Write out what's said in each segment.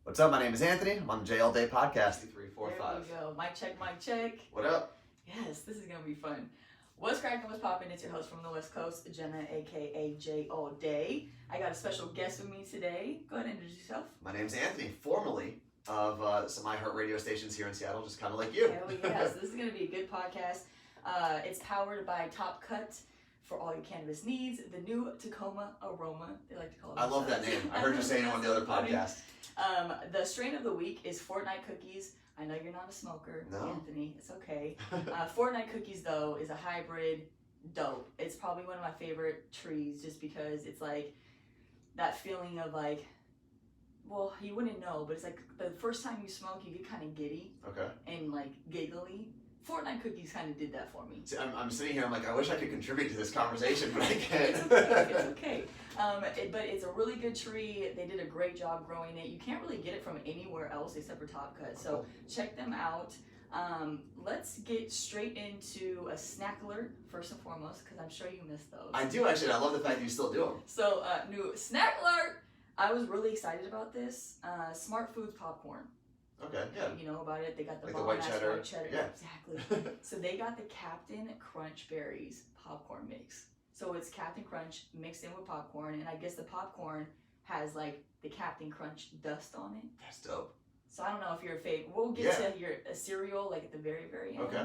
What's up? My name is Anthony. I'm on the J All Day podcast. 345. There we go. Mic check, mic check. What up? Yes, this is going to be fun. What's cracking, what's popping? It's your host from the West Coast, Jenna, aka J All Day. I got a special guest with me today. Go ahead and introduce yourself. My name's Anthony, formerly of some iHeart radio stations here in Seattle, just kind of like you. Hell yes, this is going to be a good podcast. It's powered by Top Cut for all your cannabis needs. The new Tacoma Aroma, they like to call it. I love that name. I heard you saying it on the other podcast. The strain of the week is Fortnite Cookies. I know you're not a smoker, No. Anthony. It's okay. Fortnite Cookies, though, is a hybrid dope. It's probably one of my favorite trees just because it's like that feeling of like, well, you wouldn't know, but it's like the first time you smoke, you get kind of giddy Okay. and like giggly. Fortnite Cookies kind of did that for me. See, I'm sitting here, I'm like, I wish I could contribute to this conversation, but I can't. It's okay, it's okay. But it's a really good tree. They did a great job growing it. You can't really get it from anywhere else except for Top Cut. So check them out. Let's get straight into a snack alert first and foremost, because I'm sure you missed those. I do actually. I love the fact that you still do them. So new snack alert. I was really excited about this. Smart Foods popcorn. Okay, yeah. You know about it. They got the Like the bomb white ass cheddar. white cheddar. Yeah. Exactly. So they got the Captain Crunch Berries popcorn mix. So it's Captain Crunch mixed in with popcorn, and I guess the popcorn has like the Captain Crunch dust on it. That's dope. So I don't know if you're a fan. We'll get to your cereal like at the very, very end. Okay.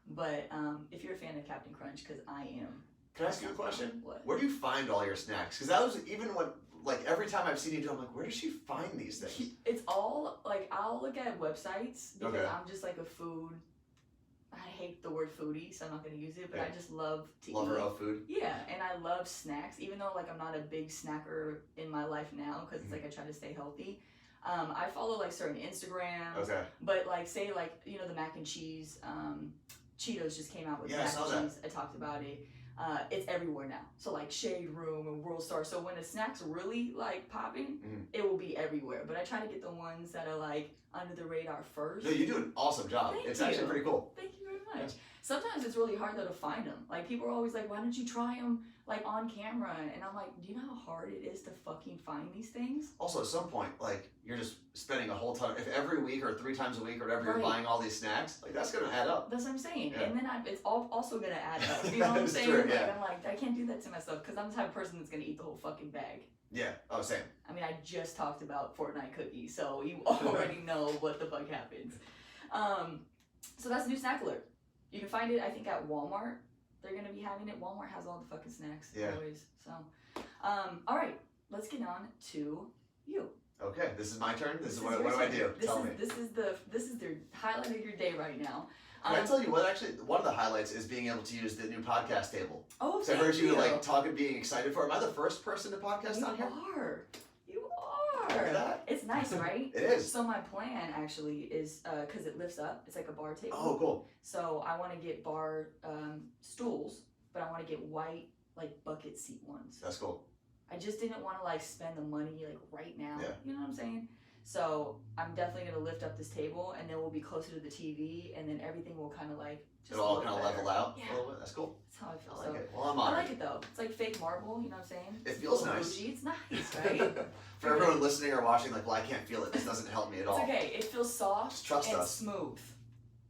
But if you're a fan of Captain Crunch, because I am. Can I ask you a question? What? Where do you find all your snacks? Because that was even when, like, every time I've seen you do, I'm like, where does she find these things? It's all like I'll look at websites because Okay. I'm just like a food. I hate the word foodie, so I'm not gonna use it. But Yeah. I just love to Lover eat. of food. Yeah, and I love snacks, even though like I'm not a big snacker in my life now because it's like I try to stay healthy. I follow like certain Instagrams, Okay. but like say like you know the mac and cheese, Cheetos just came out with Yeah, I mac saw and that. cheese. I talked about it. It's everywhere now. So like Shade Room and World Star. So when the snacks really like popping, it will be everywhere. But I try to get the ones that are like under the radar first. No, you do an awesome job. Thank It's you. actually pretty cool. Thank you very much. Sometimes it's really hard though to find them. Like people are always like, "Why don't you try them like on camera?" And I'm like, "Do you know how hard it is to fucking find these things?" Also, at some point, like, you're just spending a whole ton. If every week or 3 times a week or whatever you're Right. buying all these snacks, like, that's gonna add up. That's what I'm saying. Yeah. And then it's also gonna add up. You know what I'm That's saying? true, Like, yeah. I'm like, I can't do that to myself because I'm the type of person that's gonna eat the whole fucking bag. Yeah. Oh, same. I mean, I just talked about Fortnite cookies, so you already know what the fuck happens. So that's a new snack alert. You can find it, I think, at Walmart. They're gonna be having it. Walmart has all the fucking snacks Yeah. always. So, all right, let's get on to you. Okay, this is my turn. This is what your do I turn. do? Tell me. This is the highlight of your day right now. Can I tell you what? Actually, one of the highlights is being able to use the new podcast table. Oh, So I thank heard you like talking, being excited for it. Am I the first person to podcast You on here? are. You Look at are. that. It's nice, right? It is. So my plan actually is because it lifts up. It's like a bar table. Oh, cool. So I want to get bar stools, but I want to get white like bucket seat ones. That's cool. I just didn't want to like spend the money like right now. Yeah. You know what I'm saying? So I'm definitely gonna lift up this table, and then we'll be closer to the TV, and then everything will kind of like just It'll all look kind of better. level out Yeah. a little bit. That's cool. That's how I feel. I like So it. Well, I'm I honored. like it though. It's like fake marble. You know what I'm saying? It feels A little nice. bougie. It's nice, right? For everyone listening or watching, like, well, I can't feel it. This doesn't help me at all. It's okay. It feels soft Just trust and us. smooth.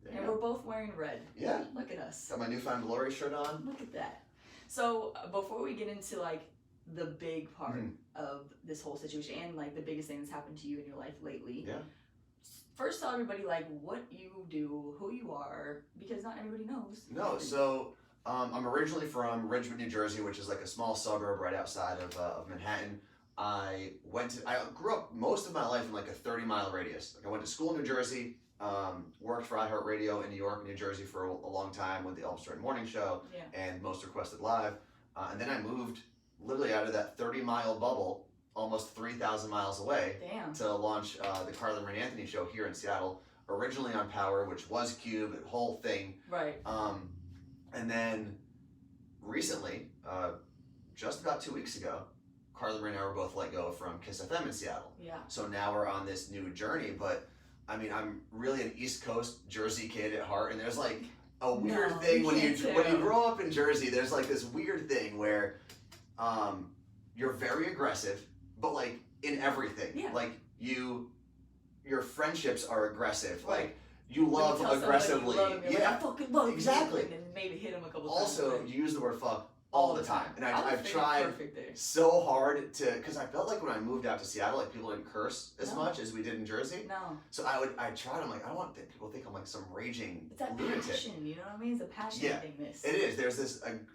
There you And go. we're both wearing red. Yeah. Look at us. Got my newfound glory shirt on. Look at that. So before we get into like the big part Mhm. of this whole situation and like the biggest thing that's happened to you in your life lately. Yeah. First, tell everybody like what you do, who you are, because not everybody knows. No, so I'm originally from Ridgewood, New Jersey, which is like a small suburb right outside of Manhattan. I grew up most of my life in like a 30-mile radius. Like I went to school in New Jersey, worked for iHeart Radio in New York and New Jersey for a long time with the Elvis Duran Morning Show Yeah. and Most Requested Live. And then I moved literally out of that 30-mile bubble almost 3,000 miles away Damn. to launch the Carly Rae Anthony Show here in Seattle, originally on Power, which was Cube, the whole thing. Right. And then recently, just about 2 weeks ago, Carly Rae and I were both let go from Kiss FM in Seattle. Yeah. So now we're on this new journey, but I mean, I'm really an East Coast Jersey kid at heart, and there's like a weird No, thing you when you can't grow up in Jersey. There's like this weird thing where you're very aggressive, but like in everything. Yeah. Like you your friendships are aggressive. Right. Like you When you love tell somebody aggressively. you love them, you're like, I fucking love Exactly. you. And then maybe hit them a couple Also, times. you use the word fuck all the time. And I've tried Perfect there. so hard to, because I felt like when I moved out to Seattle, like people didn't curse as No. much as we did in Jersey. No. So I tried. I'm like, I don't want people to think I'm like some raging It's that lunatic. passion, you know what I mean? It's a passion Yeah, thing, this. It is. There's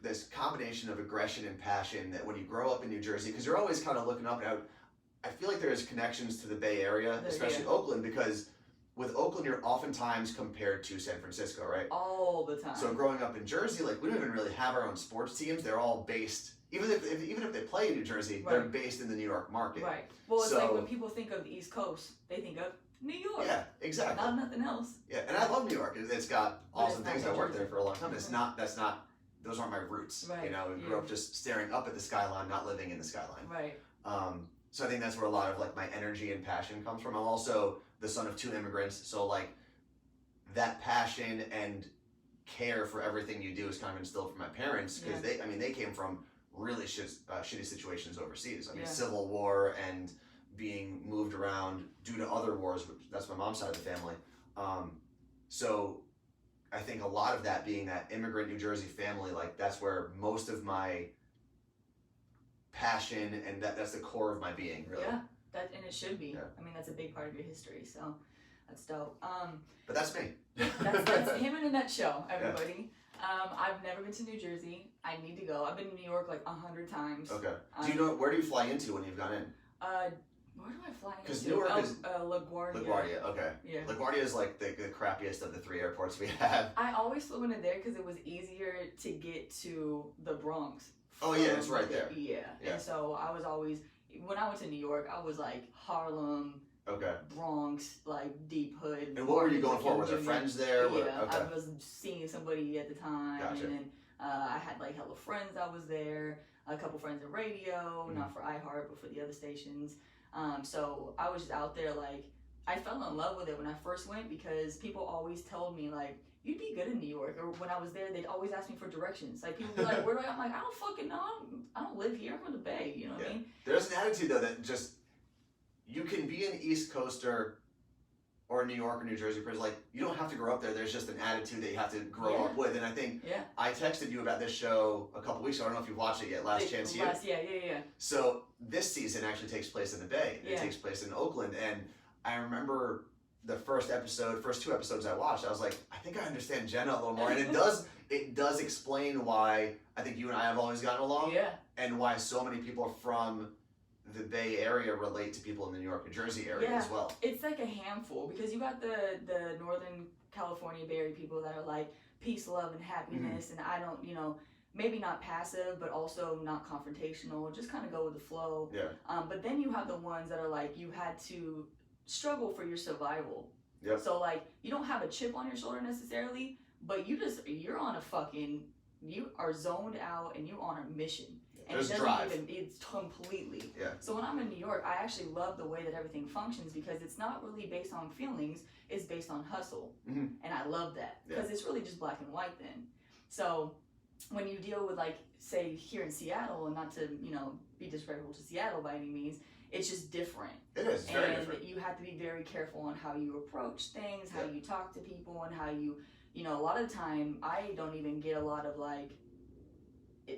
this combination of aggression and passion that when you grow up in New Jersey, because you're always kind of looking up and out. I feel like there's connections to the Bay Area, especially Oakland, because with Oakland, you're oftentimes compared to San Francisco, right? All the time. So growing up in Jersey, like we don't even really have our own sports teams. They're all based, even if they play in New Jersey, they're based in the New York market. Right. Well, it's So- like when people think of the East Coast, they think of New York. Yeah, exactly. Not nothing else. Yeah, and I love New York. It's got But awesome it's not things. New I worked Jersey. there for a long time. It's Mhm. not. That's not. Those aren't my roots. Right, You know, we yeah. grew up just staring up at the skyline, not living in the skyline. Right. So I think that's where a lot of like my energy and passion comes from. I'm also the son of 2 immigrants, so like that passion and care for everything you do is kind of instilled from my parents because they came from really shitty situations overseas. I mean, Yeah. Civil War and being moved around due to other wars. Which, that's my mom's side of the family. So I think a lot of that being that immigrant New Jersey family, like that's where most of my passion and that's the core of my being, really. Yeah. And it should be. Yeah. I mean, that's a big part of your history, so that's dope. But that's me. That's him in a nutshell, everybody. I've never been to New Jersey. I need to go. I've been to New York like 100 times. Okay. Do you know where do you fly into when you've gone in? Where do I fly into? 'Cause Newark is- LaGuardia. LaGuardia. Okay. Yeah. LaGuardia is like the crappiest of the 3 airports we have. I always flew into there because it was easier to get to the Bronx. Oh, yeah, it's from right there. Yeah. Yeah. And so I was always, when I went to New York, I was like Harlem, Okay. Bronx, like deep hood. And what were you going for? Were there Junior. friends there? Yeah, Okay. I was seeing somebody at the time, Gotcha. and then I had like hella friends that was there. A couple friends in radio, Mm-hmm. not for iHeart, but for the other stations. So I was just out there like I fell in love with it when I first went because people always told me like you'd be good in New York. Or when I was there, they'd always ask me for directions. Like people would be like, "Where do I?" I'm like, "I don't fucking know. I don't live here. I'm from the Bay." You know what I mean? There's an attitude though that just you can be an East Coaster or New York or New Jersey person. Like you don't have to grow up there. There's just an attitude that you have to grow up with. And I think Yeah. I texted you about this show a couple weeks ago. I don't know if you've watched it yet. Last Chance Here. Yeah. So this season actually takes place in the Bay. It Yeah. takes place in Oakland, and I remember the first 2 episodes I watched. I was like, I think I understand Jenna a little more, and it does explain why I think you and I have always gotten along, Yeah. and why so many people from the Bay Area relate to people in the New York, New Jersey area Yeah. as well. It's like a handful because you got the Northern California Bay Area people that are like peace, love, and happiness, and I don't, maybe not passive, but also not confrontational. Just kind of go with the flow. Yeah. But then you have the ones that are like you had to struggle for your survival. Yep. So like you don't have a chip on your shoulder necessarily, but you're on a fucking you are zoned out and you're on a mission. And There's it doesn't drive. it's completely. Yeah. So when I'm in New York, I actually love the way that everything functions because it's not really based on feelings, it's based on hustle. Mhm. And I love that Yeah. because it's really just black and white then. So when you deal with like say here in Seattle, and not to, be disrespectful to Seattle by any means, it's just different. It is. It's very And different. you have to be very careful on how you approach things, how Yeah. you talk to people, and how you, a lot of the time I don't even get a lot of like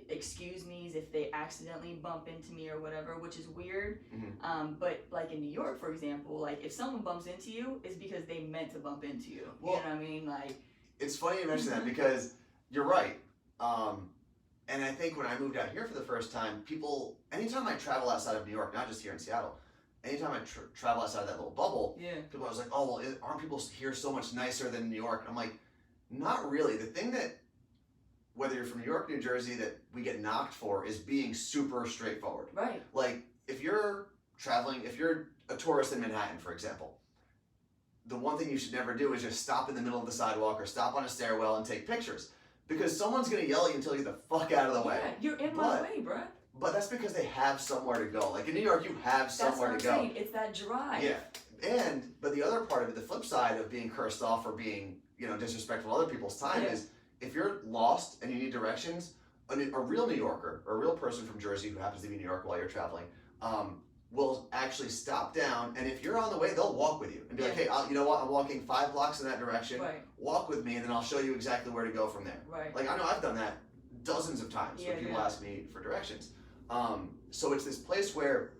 excuse me's if they accidentally bump into me or whatever, which is weird. Mhm. But like in New York, for example, like if someone bumps into you, it's because they meant to bump into you. Well, you know what I mean? Like It's funny you mention that because you're right. And I think when I moved out here for the first time, people, anytime I travel outside of New York, not just here in Seattle, anytime I travel outside of that little bubble, yeah, people are like, oh, well, aren't people here so much nicer than New York? And I'm like, not really. The thing that, whether you're from New York, New Jersey, that we get knocked for is being super straightforward. right, Like, if you're traveling, if you're a tourist in Manhattan, for example, the one thing you should never do is just stop in the middle of the sidewalk or stop on a stairwell and take pictures. Because someone's going to yell at you until you get the fuck out of the way. yeah, you're in my way, bruh. But that's because they have somewhere to go. Like in New York, you have That's what somewhere I'm to go. saying. It's that drive. Yeah. But the other part of it, the flip side of being cursed off or being, disrespectful of other people's time Yeah. is if you're lost and you need directions, a real New Yorker or a real person from Jersey who happens to be in New York while you're traveling, will actually stop down, and if you're on the way, they'll walk with you and be like, Yeah. hey, you know what? I'm walking 5 blocks in that direction. Right. Walk with me, and then I'll show you exactly where to go from there. Right. Like, I know I've done that dozens of times when people ask me for directions. So it's this place where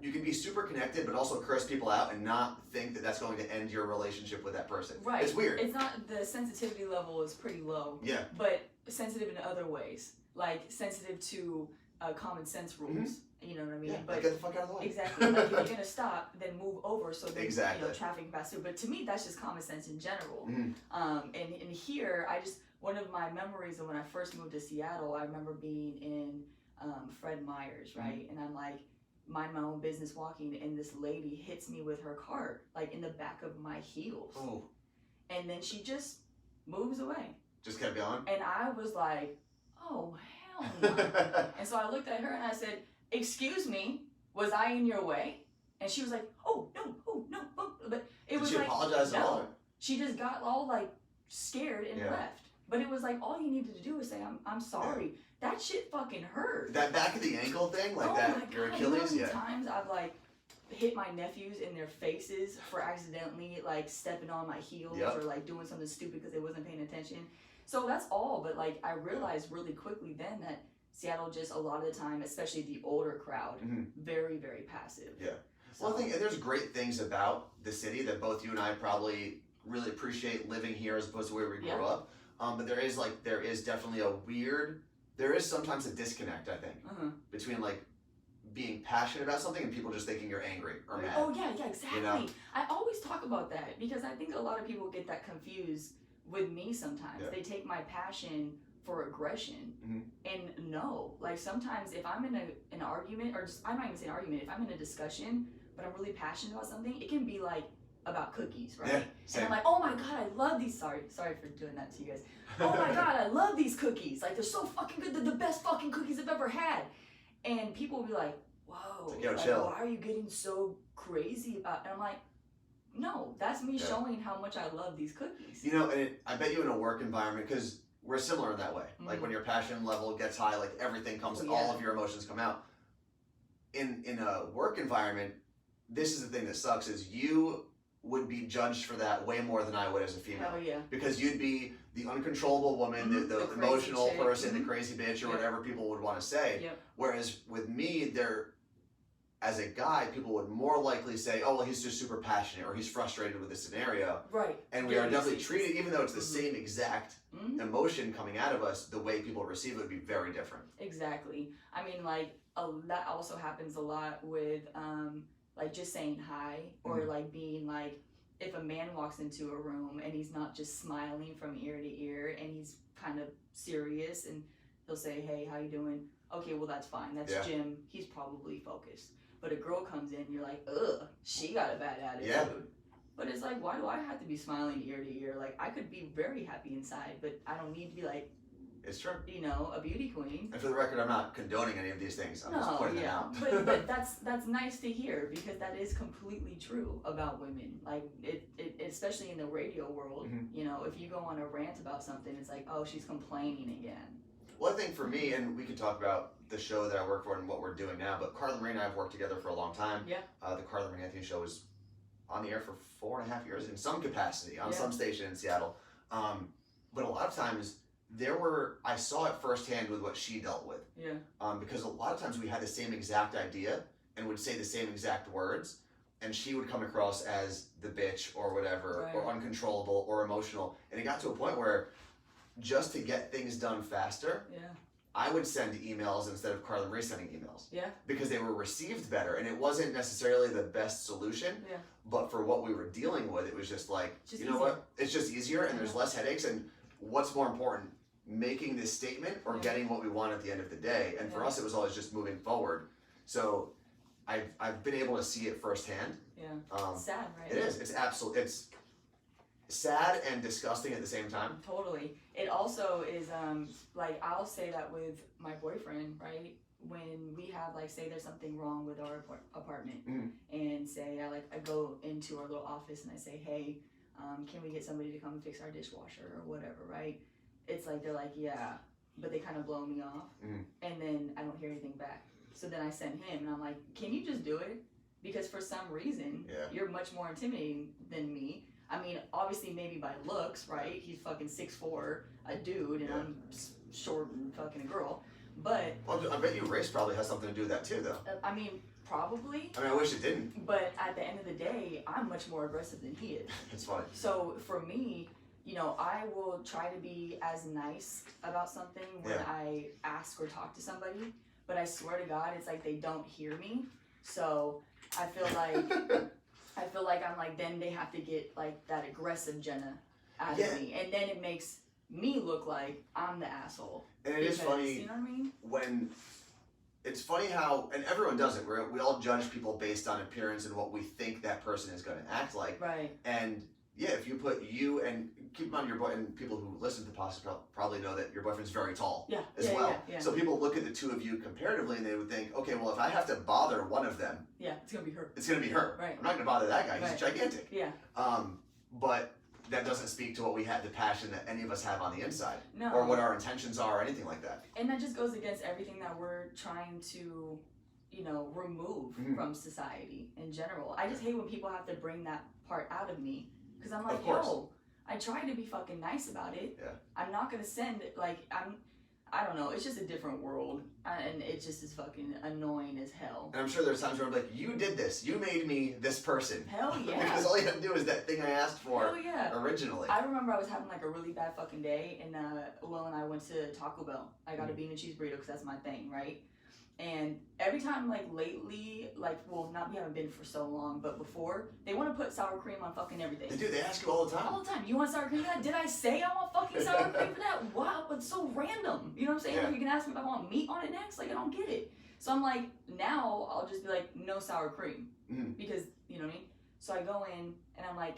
you can be super connected, but also curse people out and not think that that's going to end your relationship with that person. Right. It's weird. It's not, the sensitivity level is pretty low. Yeah. But sensitive in other ways, like sensitive to common sense rules. You know what I mean? Yeah, But like, get the fuck out of the way. exactly. Like if you're gonna stop, then move over so that Exactly. traffic can pass through. But to me, that's just common sense in general. Mhm. And here, one of my memories of when I first moved to Seattle, I remember being in Fred Meyer's, right? And I'm like, mind my own business walking, and this lady hits me with her cart, like in the back of my heels. Oh, And then she just moves away. just kept going. And I was like, oh, hell no. And so I looked at her and I said, excuse me, was I in your way? And she was like, oh, no, but it Did was she like, apologize at all? no. She just got all like scared and Yeah. left. But it was like, all you needed to do was say, I'm sorry. That shit fucking hurt. That back of the ankle thing, like oh that, my your God, you know how Achilles, many yeah. times I've like hit my nephews in their faces for accidentally like stepping on my heels Yep. or like doing something stupid because they wasn't paying attention. So that's all. But like I realized really quickly then that Seattle just a lot of the time, especially the older crowd, very, very passive. Yeah. Well, I think there's great things about the city that both you and I probably really appreciate living here as opposed to where we grew up. But there is definitely there is sometimes a disconnect, I think, between like being passionate about something and people just thinking you're angry or mad. Oh yeah, exactly. You know? I always talk about that because I think a lot of people get that confused with me sometimes. Yeah. They take my passion for aggression. And no, like sometimes if I'm in an argument, or just, I'm not even saying argument, if I'm in a discussion, but I'm really passionate about something, it can be like about cookies, right? Yeah, same. And I'm like, oh my God, I love these, sorry for doing that to you guys. Oh my God, I love these cookies. Like they're so fucking good, they're the best fucking cookies I've ever had. And people will be like, whoa, Like, yo, like, chill. why are you getting so crazy about, and I'm like, no, that's me showing how much I love these cookies. You know, and I bet you in a work environment, because we're similar in that way. Like when your passion level gets high, like everything comes, all of your emotions come out. In a work environment, this is the thing that sucks, is you would be judged for that way more than I would as a female. Hell yeah. Because you'd be the uncontrollable woman, the The crazy emotional chick. person, the crazy bitch, or whatever people would want to say. Yep. Whereas with me, as a guy, people would more likely say, oh, well, he's just super passionate or he's frustrated with the scenario. Right. And we Yeah, are definitely it's- treated, even though it's the same exact emotion coming out of us, the way people receive it would be very different. Exactly. I mean, like, that also happens a lot with, like, just saying hi, or like being like, if a man walks into a room and he's not just smiling from ear to ear and he's kind of serious and he'll say, hey, how you doing? Okay, well, that's fine. That's Jim. He's probably focused. But a girl comes in, you're like, ugh, she got a bad attitude. Yeah. But it's like, why do I have to be smiling ear to ear? Like, I could be very happy inside, but I don't need to be like, It's true. you know, a beauty queen. And for the record, I'm not condoning any of these things. I'm just pointing them out. but that's nice to hear because that is completely true about women. Like it especially in the radio world. You know, if you go on a rant about something, it's like, oh, she's complaining again. Well, I think for me, and we could talk about the show that I work for and what we're doing now, but Carla Marie and I have worked together for a long time. Yeah. The Carla Marie Anthony show was on the air for 4.5 years in some capacity on some station in Seattle. But a lot of times I saw it firsthand with what she dealt with. Yeah. Because a lot of times we had the same exact idea and would say the same exact words, and she would come across as the bitch or whatever, or uncontrollable or emotional. And it got to a point where just to get things done faster, I would send emails instead of Carla Marie sending emails. Yeah. Because they were received better, and it wasn't necessarily the best solution. Yeah. But for what we were dealing with, it was just like, Just you know what? It's just easier, and there's less headaches. And what's more important, making this statement or getting what we want at the end of the day? And for us, it was always just moving forward. So I've been able to see it firsthand. Yeah. Sad, right? It is. It's sad and disgusting at the same time. Totally. It also is like I'll say that with my boyfriend, right? When we have like say there's something wrong with our apartment, and say I go into our little office and I say, hey, can we get somebody to come and fix our dishwasher or whatever, right? It's like they're like, yeah, but they kind of blow me off, and then I don't hear anything back. So then I sent him, and I'm like, can you just do it? Because for some reason, you're much more intimidating than me. I mean, obviously, maybe by looks, right? He's fucking 6'4", a dude, and I'm short and fucking a girl. But well, I bet you race probably has something to do with that too, though. I mean, probably. I mean, I wish it didn't. But at the end of the day, I'm much more aggressive than he is. It's funny. So for me, you know, I will try to be as nice about something when I ask or talk to somebody. But I swear to God, it's like they don't hear me. So I feel like I'm like, then they have to get like that aggressive Jenna out of me, and then it makes me look like I'm the asshole. And it is funny, you know what I mean? When it's funny how, and everyone does it, we all judge people based on appearance and what we think that person is going to act like. Right. And yeah, if you put you, and keep in mind your boy, and people who listen to the podcast probably know that your boyfriend's very tall as well. Yeah. So people look at the two of you comparatively and they would think, okay, well, if I have to bother one of them, it's going to be her. It's going to be her. Right. I'm not going to bother that guy. He's gigantic. Yeah. But that doesn't speak to what we had, the passion that any of us have on the inside. No. Or what our intentions are or anything like that. And that just goes against everything that we're trying to, you know, remove from society in general. I just hate when people have to bring that part out of me. Because I'm like, yo, I try to be fucking nice about it. Yeah. I'm not going to send, like, I don't know. It's just a different world. And it just is fucking annoying as hell. And I'm sure there's times where I'm like, you did this. You made me this person. Hell yeah. Because all you had to do is that thing I asked for originally. I remember I was having like a really bad fucking day. And Will and I went to Taco Bell. I got a bean and cheese burrito because that's my thing, right? And every time, like, lately, like, well, we haven't been for so long, but before, they want to put sour cream on fucking everything. They do. They ask you all the time. All the time. You want sour cream for that? Did I say I want fucking sour cream for that? Wow, it's so random. You know what I'm saying? Yeah. Like, you can ask me if I want meat on it next. Like, I don't get it. So I'm like, now I'll just be like, no sour cream. Because, you know what I mean? So I go in, and I'm like,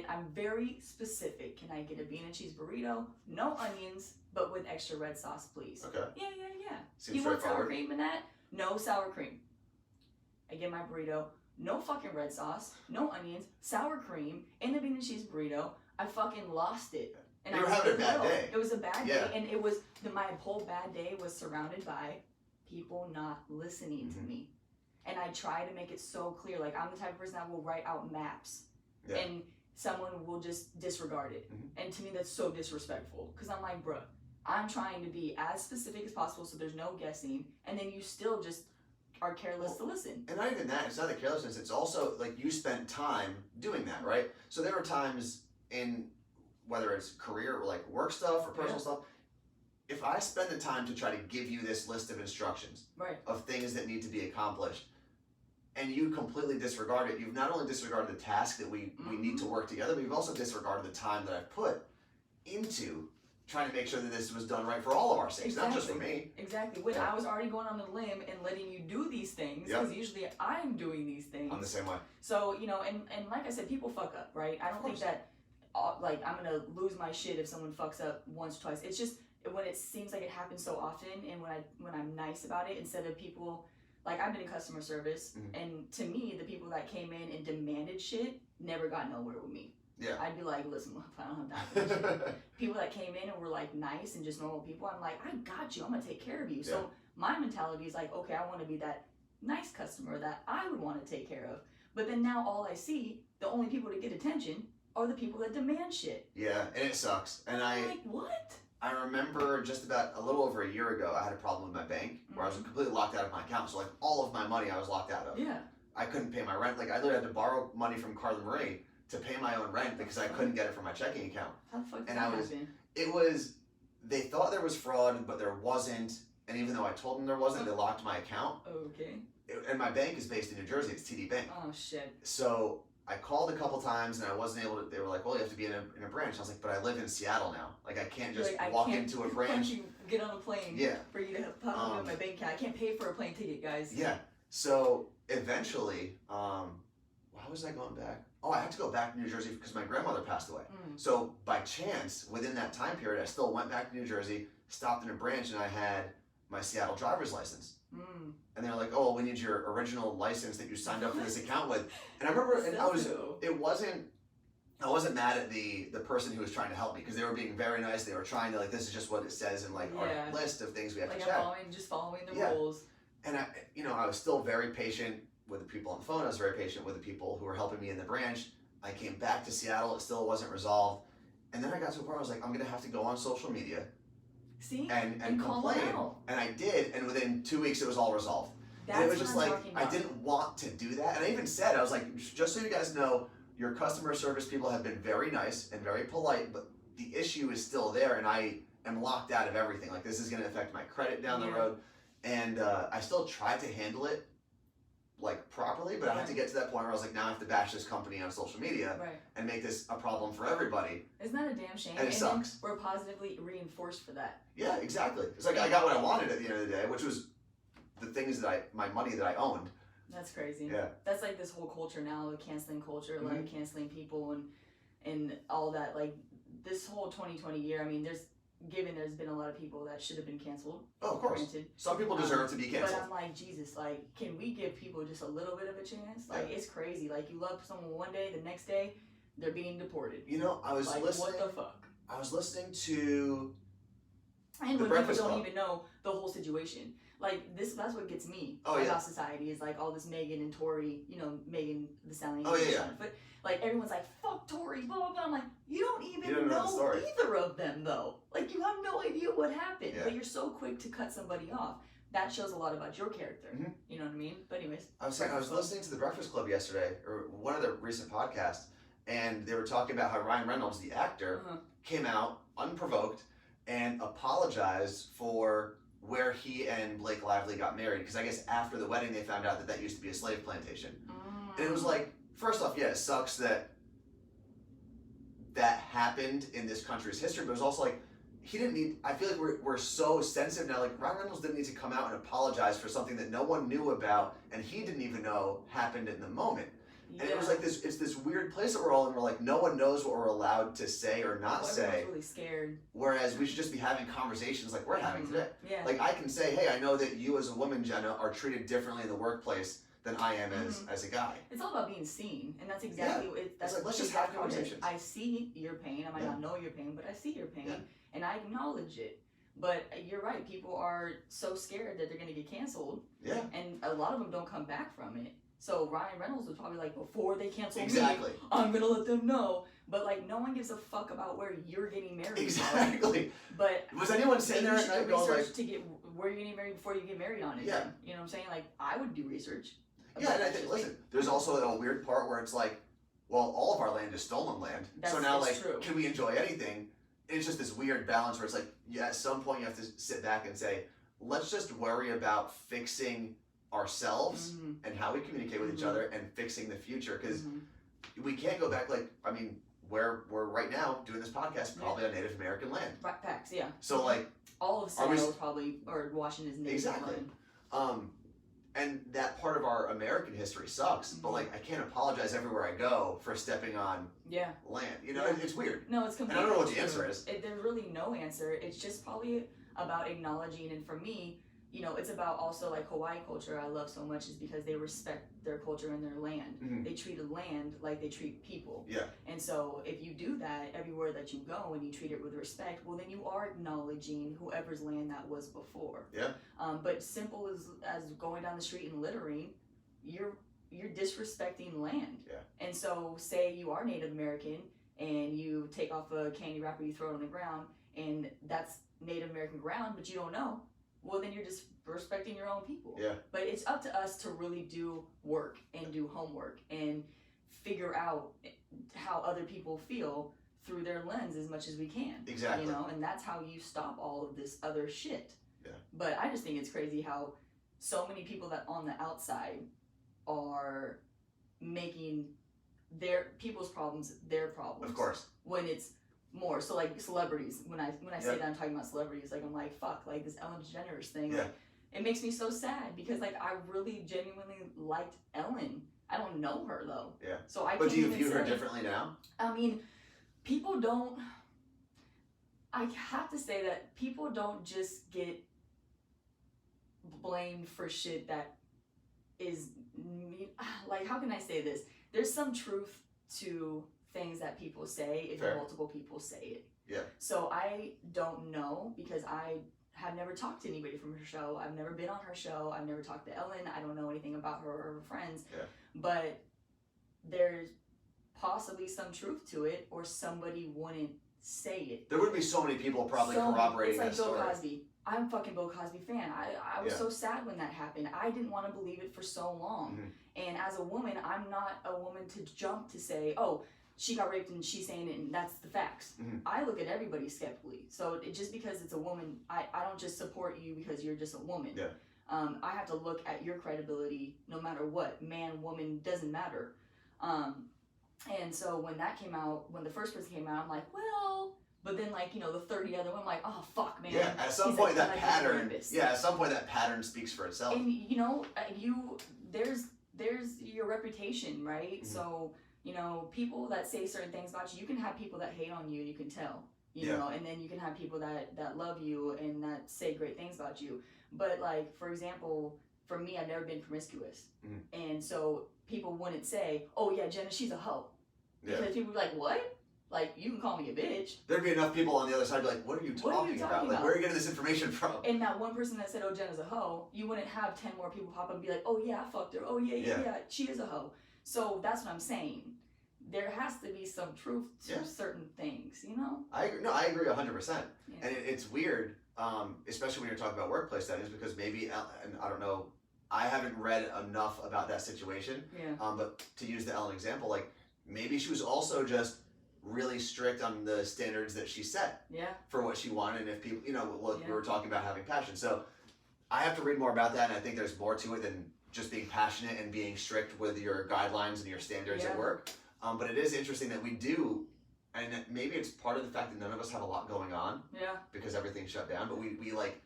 I'm very specific. Can I get a bean and cheese burrito? No onions, but with extra red sauce, please. Okay. Yeah. Seems You want sour straightforward. cream in that? No sour cream. I get my burrito, no fucking red sauce, no onions, sour cream, in the bean and cheese burrito. I fucking lost it. And You were having a bad day. It was a bad day, and it was, my whole bad day was surrounded by people not listening to me. And I try to make it so clear, like, I'm the type of person that will write out maps, and someone will just disregard it. And to me, that's so disrespectful, because I'm like, bruh, I'm trying to be as specific as possible so there's no guessing, and then you still just are careless to listen. And not even that, it's not the carelessness, it's also like you spent time doing that, right? So there are times in, whether it's career or like work stuff or personal stuff, if I spend the time to try to give you this list of instructions of things that need to be accomplished, and you completely disregard it, you've not only disregarded the task that we need to work together, but you've also disregarded the time that I've put into trying to make sure that this was done right for all of our sakes, not just for me. Exactly. When I was already going on a limb and letting you do these things, because usually I'm doing these things. I'm the same way. So, you know, and like I said, people fuck up, right? I don't think that, like, I'm going to lose my shit if someone fucks up once or twice. It's just when it seems like it happens so often, and when I'm nice about it, instead of people, like, I've been in customer service, and to me, the people that came in and demanded shit never got nowhere with me. Yeah. I'd be like, listen, I don't have time for this shit. People that came in and were like nice and just normal people, I'm like, I got you. I'm gonna take care of you. So my mentality is like, okay, I want to be that nice customer that I would want to take care of. But then now all I see, the only people that get attention are the people that demand shit. Yeah, and it sucks. And I'm like, what? I remember just about a little over a year ago, I had a problem with my bank where I was completely locked out of my account. So like all of my money I was locked out of. Yeah. I couldn't pay my rent. Like I literally had to borrow money from Carla Marie to pay my own rent because I couldn't get it from my checking account. How the fuck did that happen? It was, they thought there was fraud, but there wasn't. And even though I told them there wasn't, they locked my account. Okay. And my bank is based in New Jersey. It's TD Bank. Oh, shit. So I called a couple times and I wasn't able to, they were like, well, you have to be in a branch. I was like, but I live in Seattle now. Like I can't just walk into a branch. You get on a plane for you to pop up my bank account. I can't pay for a plane ticket, guys. Yeah. So eventually, why was I going back? Oh, I had to go back to New Jersey because my grandmother passed away. So by chance, within that time period, I still went back to New Jersey, stopped in a branch, and I had my Seattle driver's license. And they're like, oh, we need your original license that you signed up for this account with. And I remember, and I wasn't mad at the person who was trying to help me because they were being very nice. They were trying to, like, this is just what it says in like our list of things we have to check. Just following the rules. And I was still very patient with the people on the phone. I was very patient with the people who were helping me in the branch. I came back to Seattle. It still wasn't resolved. And then I got to a point where I was like, I'm going to have to go on social media See? and call complain. them out. And I did. And within 2 weeks, it was all resolved. That's And it was what just I'm like, talking I about. didn't want to do that. And I even said, I was like, just so you guys know, your customer service people have been very nice and very polite, but the issue is still there. And I am locked out of everything. Like, this is going to affect my credit down the Yeah. road. And I still tried to handle it like properly, but I had to get to that point where I was like, now I have to bash this company on social media Right. and make this a problem for everybody. Isn't that a damn shame? And it sucks. Then we're positively reinforced for that. Yeah, exactly. It's like I got what I wanted at the end of the day, which was the things that my money that I owned. That's crazy. Yeah. That's like this whole culture now, the canceling culture, Mhm. like canceling people and all that. Like this whole 2020 year, I mean, there's been a lot of people that should have been canceled. Oh, of course. Granted. Some people deserve to be But canceled. I'm like, Jesus, like, can we give people just a little bit of a chance? Like, it's crazy. Like, you love someone one day, the next day, they're being deported. You know, I was Like, listening. what the fuck? I was listening to And The when people Breakfast don't Club. even know the whole situation. Like, that's what gets me Oh, about yeah. society is like all this Megan and Tory, Megan the Stallion. Oh, yeah, yeah. But like everyone's like, fuck Tory, blah blah blah. I'm like, you don't even You don't know the story. either of them though. Like you have no idea what happened. Yeah. But you're so quick to cut somebody off. That shows a lot about your character. Mhm. You know what I mean? But anyways. I was listening to the Breakfast Club yesterday, or one of the recent podcasts, and they were talking about how Ryan Reynolds, the actor, Uh-huh. came out unprovoked and apologized for where he and Blake Lively got married. Because I guess after the wedding, they found out that used to be a slave plantation. And it was like, first off, yeah, it sucks that happened in this country's history, but it was also like, he didn't need, I feel like we're so sensitive now, like Ryan Reynolds didn't need to come out and apologize for something that no one knew about and he didn't even know happened in the moment. And it was like it's this weird place that we're all in where like no one knows what we're allowed to say or not say. Everyone's really scared. Whereas we should just be having conversations like we're having today. Yeah. Like I can say, hey, I know that you as a woman, Jenna, are treated differently in the workplace than I am as a guy. It's all about being seen, and that's exactly that's like, let's just have exactly what it is. conversations. I see your pain. I might not know your pain, but I see your pain, Yeah. and I acknowledge it. But you're right. People are so scared that they're gonna get canceled, Yeah. and a lot of them don't come back from it. So Ryan Reynolds was probably like, before they cancel Exactly. me, I'm gonna let them know. But like, no one gives a fuck about where you're getting married. Exactly. But Was anyone sitting there maybe at you night should do going research like, to get where you're getting married before you get married on it. Yeah. then. You know what I'm saying? Like, I would do research. yeah, and I think, listen, there's also a weird part where it's like, well, all of our land is stolen land. So That's- now, that's like, true. can we enjoy anything? And it's just this weird balance where it's like, yeah, at some point you have to sit back and say, let's just worry about fixing ourselves Mhm. and how we communicate with each Mhm. other and fixing the future. Because Mhm. we can't go back, like, I mean, we're right now doing this podcast probably on Native American land. Right, facts, yeah. So, like, All of Are we- Seattle is probably, or Washington is native Exactly. land. and that part of our American history sucks, but Mhm. like I can't apologize everywhere I go for stepping on Yeah. land. You know, Yeah. it's weird. No, it's And I completely don't know what the true. answer is. There's really no answer. It's just probably about acknowledging, and for me, it's about also like Hawaii culture I love so much is because they respect their culture and their land. Mhm. They treat a land like they treat people. Yeah. And so if you do that everywhere that you go and you treat it with respect, well then you are acknowledging whoever's land that was before. Yeah. But simple as going down the street and littering, you're disrespecting land. Yeah. And so say you are Native American and you take off a candy wrapper, you throw it on the ground, and that's Native American ground, but you don't know. Well, then you're just respecting your own people. Yeah. But it's up to us to really do work and do homework and figure out how other people feel through their lens as much as we can. Exactly. And that's how you stop all of this other shit. Yeah. But I just think it's crazy how so many people that on the outside are making their people's problems their problems. Of course. When it's more so like celebrities. When I say Yep. that I'm talking about celebrities, like I'm like fuck, like this Ellen DeGeneres thing. Yeah. Like, it makes me so sad because like I really genuinely liked Ellen. I don't know her though. Yeah. So I But can't do you even view her say- differently now? I mean, people don't. I have to say that people don't just get blamed for shit that is like, how can I say this? There's some truth to things that people say if Fair. multiple people say it. Yeah. So I don't know because I have never talked to anybody from her show. I've never been on her show. I've never talked to Ellen. I don't know anything about her or her friends. Yeah. But there's possibly some truth to it, or somebody wouldn't say it. There would be so many people probably corroborating that story. It's like Bill Cosby. I'm a fucking Bill Cosby fan. I was Yeah. so sad when that happened. I didn't want to believe it for so long. Mhm. And as a woman, I'm not a woman to jump to say, oh, she got raped and she's saying it and that's the facts. Mhm. I look at everybody skeptically. So just because it's a woman, I don't just support you because you're just a woman. Yeah. I have to look at your credibility no matter what. Man, woman, doesn't matter. And so when that came out, when the first person came out, I'm like, well, but then like, you know, the 30 other one, I'm like, oh, fuck, man. Yeah, at some He's point like, that he's a pattern, rapist. yeah, at some point that pattern speaks for itself. And you know, there's your reputation, right? Mhm. So, you know, people that say certain things about you can have people that hate on you and you can tell, you Yeah. know, and then you can have people that love you and that say great things about you. But like, for example, for me, I've never been promiscuous. Mhm. And so people wouldn't say, oh yeah, Jenna, she's a hoe. Yeah. Because people would be like, what? Like, you can call me a bitch. There'd be enough people on the other side be like, what are you talking about? Like, where are you getting this information from? And that one person that said, oh, Jenna's a hoe, you wouldn't have 10 more people pop up and be like, oh yeah, I fucked her. Oh yeah, she is a hoe. So that's what I'm saying. There has to be some truth to certain things, you know? I agree 100%. Yeah. And it's weird, especially when you're talking about workplace settings, because maybe, and I don't know, I haven't read enough about that situation. Yeah. But to use the Ellen example, like maybe she was also just really strict on the standards that she set Yeah. for what she wanted. And if people, you know, look, we Yeah. were talking about having passion. So I have to read more about that. And I think there's more to it than just being passionate and being strict with your guidelines and your standards at Yeah. work. But it is interesting that we do, and maybe it's part of the fact that none of us have a lot going on Yeah. because everything's shut down, but we like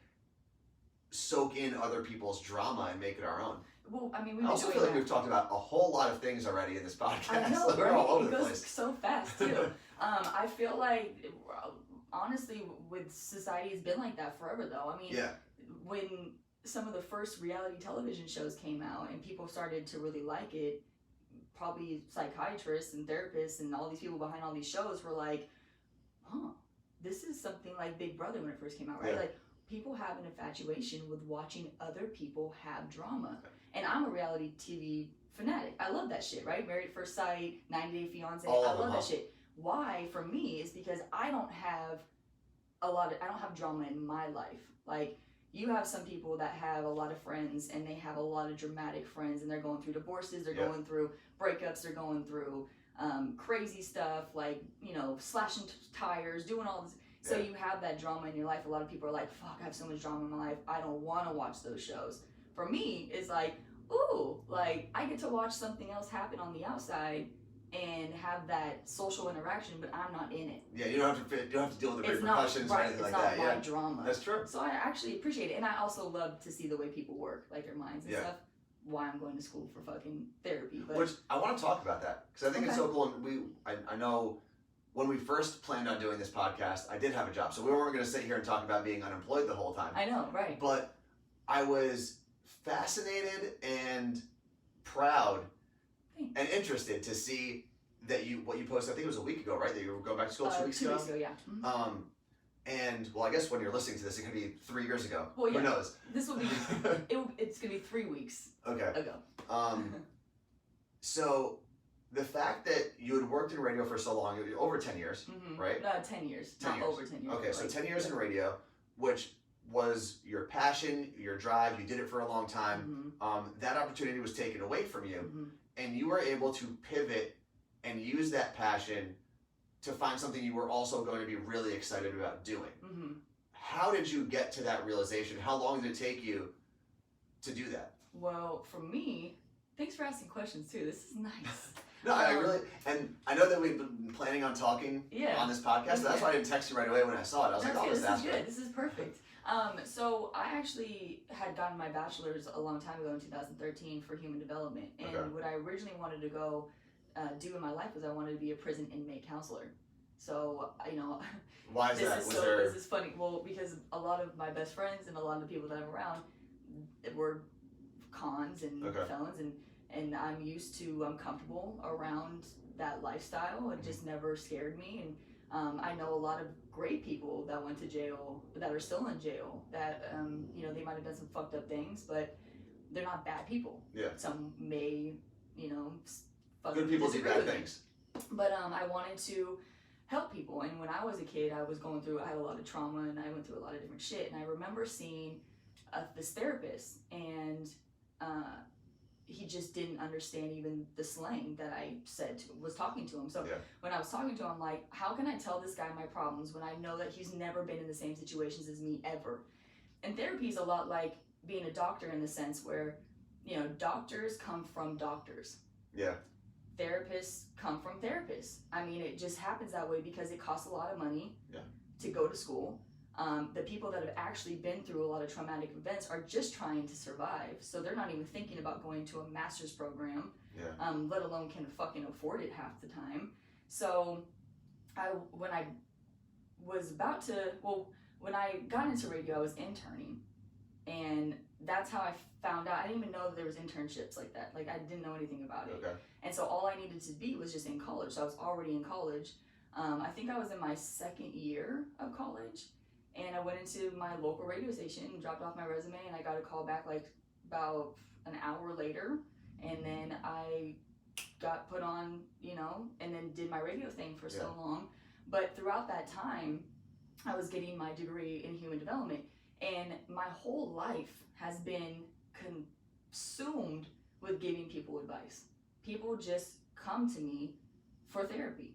soak in other people's drama and make it our own. Well, I mean, I we've also been feel doing like we've talked about a whole lot of things already in this podcast. I know, Like, we're right? all over It the goes place. so fast too. I feel like, honestly, with society, it's been like that forever. Though, I mean, Yeah. when some of the first reality television shows came out and people started to really like it, probably psychiatrists and therapists and all these people behind all these shows were like, huh, this is something like Big Brother when it first came out, right? Yeah. Like, people have an infatuation with watching other people have drama. And I'm a reality TV fanatic. I love that shit, right? Married at First Sight, 90 Day Fiance. All I of love them, that shit. Why, for me, is because I don't have drama in my life. Like, you have some people that have a lot of friends and they have a lot of dramatic friends and they're going through divorces, they're going through breakups, they're going through crazy stuff like, you know, slashing tires, doing all this. So you have that drama in your life. A lot of people are like, fuck, I have so much drama in my life. I don't want to watch those shows. For me, it's like, ooh, like I get to watch something else happen on the outside and have that social interaction, but I'm not in it. Yeah, you don't have to deal with the It's repercussions not or right. anything It's like not that. my drama. That's true. So I actually appreciate it, and I also love to see the way people work, like their minds and stuff. Why I'm going to school for fucking therapy, but Which I want to talk about that because I think it's so cool. And I know when we first planned on doing this podcast, I did have a job, so we weren't going to sit here and talk about being unemployed the whole time. I know, right? But I was fascinated and proud and interested to see that what you posted. I think it was a week ago, right? That you were going back to school 2 weeks ago. 2 weeks ago, yeah. Mm-hmm. And well, I guess when you're listening to this, it could be 3 years ago. Well, yeah. Who knows? This will be. It's gonna be 3 weeks Okay. ago. So the fact that you had worked in radio for so long, over 10 years, Mm-hmm. right? 10 years, 10 not years. over 10 years. Okay, so 10 years in radio, which was your passion, your drive. You did it for a long time. Mm-hmm. That opportunity was taken away from you, Mm-hmm. and you were able to pivot and use that passion to find something you were also going to be really excited about doing. Mm-hmm. How did you get to that realization? How long did it take you to do that? Well, for me, thanks for asking questions too. This is nice. No, I really, and I know that we've been planning on talking on this podcast, so that's why I didn't text you right away when I saw it. I was like, oh, this let's ask is her. good. This is perfect. So I actually had gotten my bachelor's a long time ago in 2013 for human development, and what I originally wanted to go do in my life was I wanted to be a prison inmate counselor. So, you know, Why is that? This is funny. Well, because a lot of my best friends and a lot of the people that I'm around were cons and felons, and I'm used to, I'm comfortable around that lifestyle. It just never scared me, and I know a lot of great people that went to jail, that are still in jail, that you know, they might have done some fucked up things, but they're not bad people. Yeah. Some may, you know, Good people do disagree bad with me. things. But I wanted to help people, and when I was a kid, I had a lot of trauma, and I went through a lot of different shit, and I remember seeing this therapist, and he just didn't understand even the slang that I was talking to him. So Yeah. when I was talking to him, I'm like, how can I tell this guy my problems when I know that he's never been in the same situations as me ever? And therapy is a lot like being a doctor in the sense where, you know, doctors come from doctors. Yeah. Therapists come from therapists. I mean, it just happens that way because it costs a lot of money Yeah. to go to school. The people that have actually been through a lot of traumatic events are just trying to survive, so they're not even thinking about going to a master's program, Yeah. let alone can fucking afford it half the time. So when I got into radio, I was interning, and that's how I found out. I didn't even know that there was internships like that. Like, I didn't know anything about it. Okay. And so all I needed to be was just in college. So I was already in college. I think I was in my second year of college, and I went into my local radio station, dropped off my resume, and I got a call back like about an hour later, and then I got put on, you know, and then did my radio thing for so long. But throughout that time, I was getting my degree in human development, and my whole life has been consumed with giving people advice. People just come to me for therapy.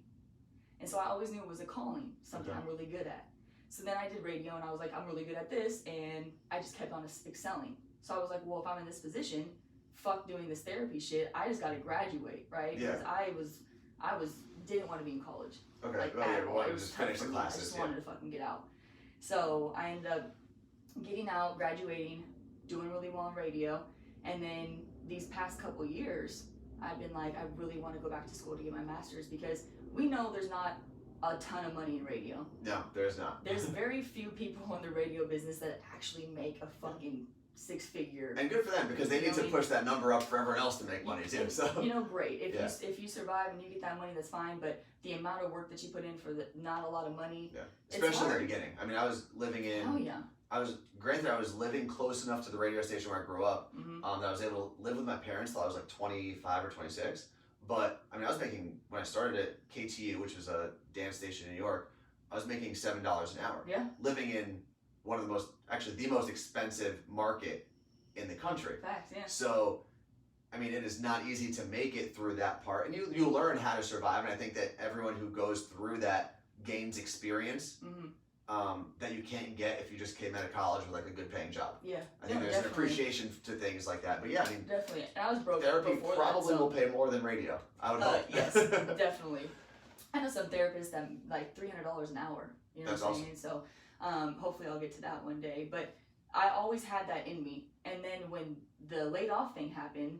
And so I always knew it was a calling, something I'm really good at. So then I did radio, and I was like, I'm really good at this, and I just kept on excelling. So I was like, well, if I'm in this position, fuck doing this therapy shit. I just got to graduate, right? Yeah. Because I didn't want to be in college. Okay. Like, Well, yeah, at we all. wanted It to was just tough finish for the me. I classes. just Yeah. wanted to fucking get out. So I ended up getting out, graduating, doing really well on radio, and then these past couple years, I've been like, I really want to go back to school to get my master's, because we know there's not a ton of money in radio. No, there's not. There's very few people in the radio business that actually make a fucking six-figure. And good for them, because they You need know to what I push that number up for everyone else to make money too. So. You know, great. If Yeah. if you survive and you get that money, that's fine. But the amount of work that you put in for not a lot of money. Yeah. It's Especially in the hard. beginning. I mean, I was living in. Oh yeah. I was living close enough to the radio station where I grew up, Mm-hmm. that I was able to live with my parents till I was like 25 or 26. But I mean, I was making, when I started at KTU, which was a dance station in New York, I was making $7 an hour. Yeah. Living in one of the most expensive market in the country. Facts. Yeah. So, I mean, it is not easy to make it through that part, and you learn how to survive. And I think that everyone who goes through that gains experience. Mm-hmm. That you can't get if you just came out of college with like a good paying job. Yeah. I think there's an appreciation to things like that. But yeah, I mean, Definitely. And I was broke therapy before probably that, so. will pay more than radio. I would hope. Yes, definitely. I know some therapists that like $300 an hour. You know That's what I'm awesome. saying? So hopefully I'll get to that one day. But I always had that in me. And then when the laid off thing happened,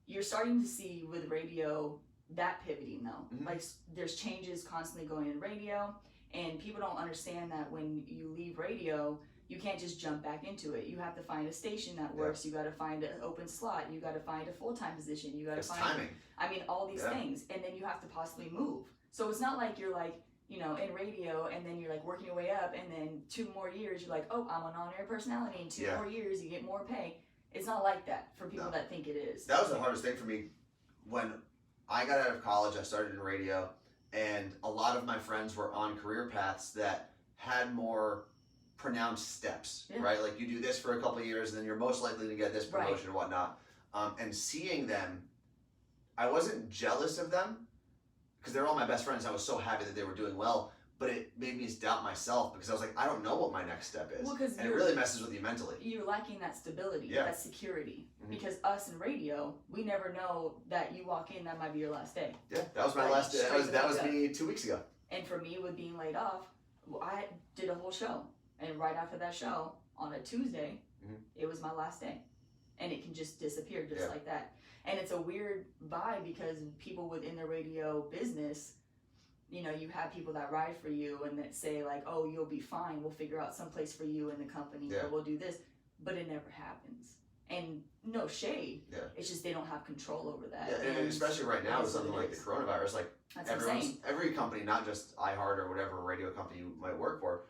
you're starting to see with radio that pivoting though. Mhm. Like there's changes constantly going in radio, and people don't understand that when you leave radio, you can't just jump back into it. You have to find a station that works. You got to find an open slot. You got to find a full-time position. You got to It's find timing. I mean, all these Yeah. things, and then you have to possibly move. So it's not like you're like, you know, in radio, and then you're like working your way up, and then 2 more years, you're like, oh, I'm an on-air personality. In 2 Yeah. more years, you get more pay. It's not like that for people No. that think it is. That was the hardest thing for me. When I got out of college, I started in radio, and a lot of my friends were on career paths that had more pronounced steps, Yeah. right? Like you do this for a couple of years, and then you're most likely to get this Right. promotion or whatnot. And seeing them, I wasn't jealous of them because they're all my best friends. I was so happy that they were doing well, but it made me doubt myself because I was like, I don't know what my next step is. Well, 'cause and it you're- really messes with you mentally. You're lacking that stability, Yeah. that security. Mhm. Because us in radio, we never know that you walk in, that might be your last day. Yeah, that was my Like, last. That straight was the that fuck was up. me 2 weeks ago. And for me, with being laid off, well, I did a whole show. And right after that show, on a Tuesday, Mhm. it was my last day. And it can just disappear just Yeah. like that. And it's a weird vibe because people within the radio business, you know, you have people that ride for you and that say like, oh, you'll be fine. We'll figure out some place for you in the company Yeah. or we'll do this. But it never happens. And no shade. Yeah. It's just they don't have control over that. Yeah, and especially right now with that's what something it like the is. coronavirus, like That's insane. every company, not just iHeart or whatever radio company you might work for,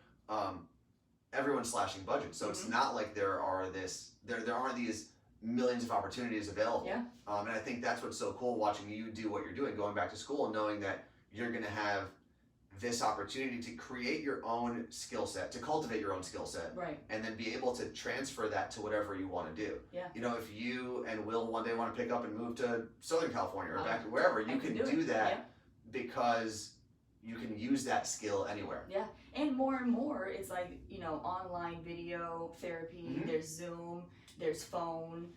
everyone's slashing budgets. So it's not like there aren't these millions of opportunities available. Yeah. And I think that's what's so cool watching you do what you're doing, going back to school and knowing that you're going to have this opportunity to create your own skill set, to cultivate your own skill set, Right. and then be able to transfer that to whatever you want to do. Yeah. You know, if you and Will one day want to pick up and move to Southern California or back to wherever, you can do that Yeah. because you can use that skill anywhere. Yeah. And more, it's like, you know, online video therapy, there's Zoom, there's phone,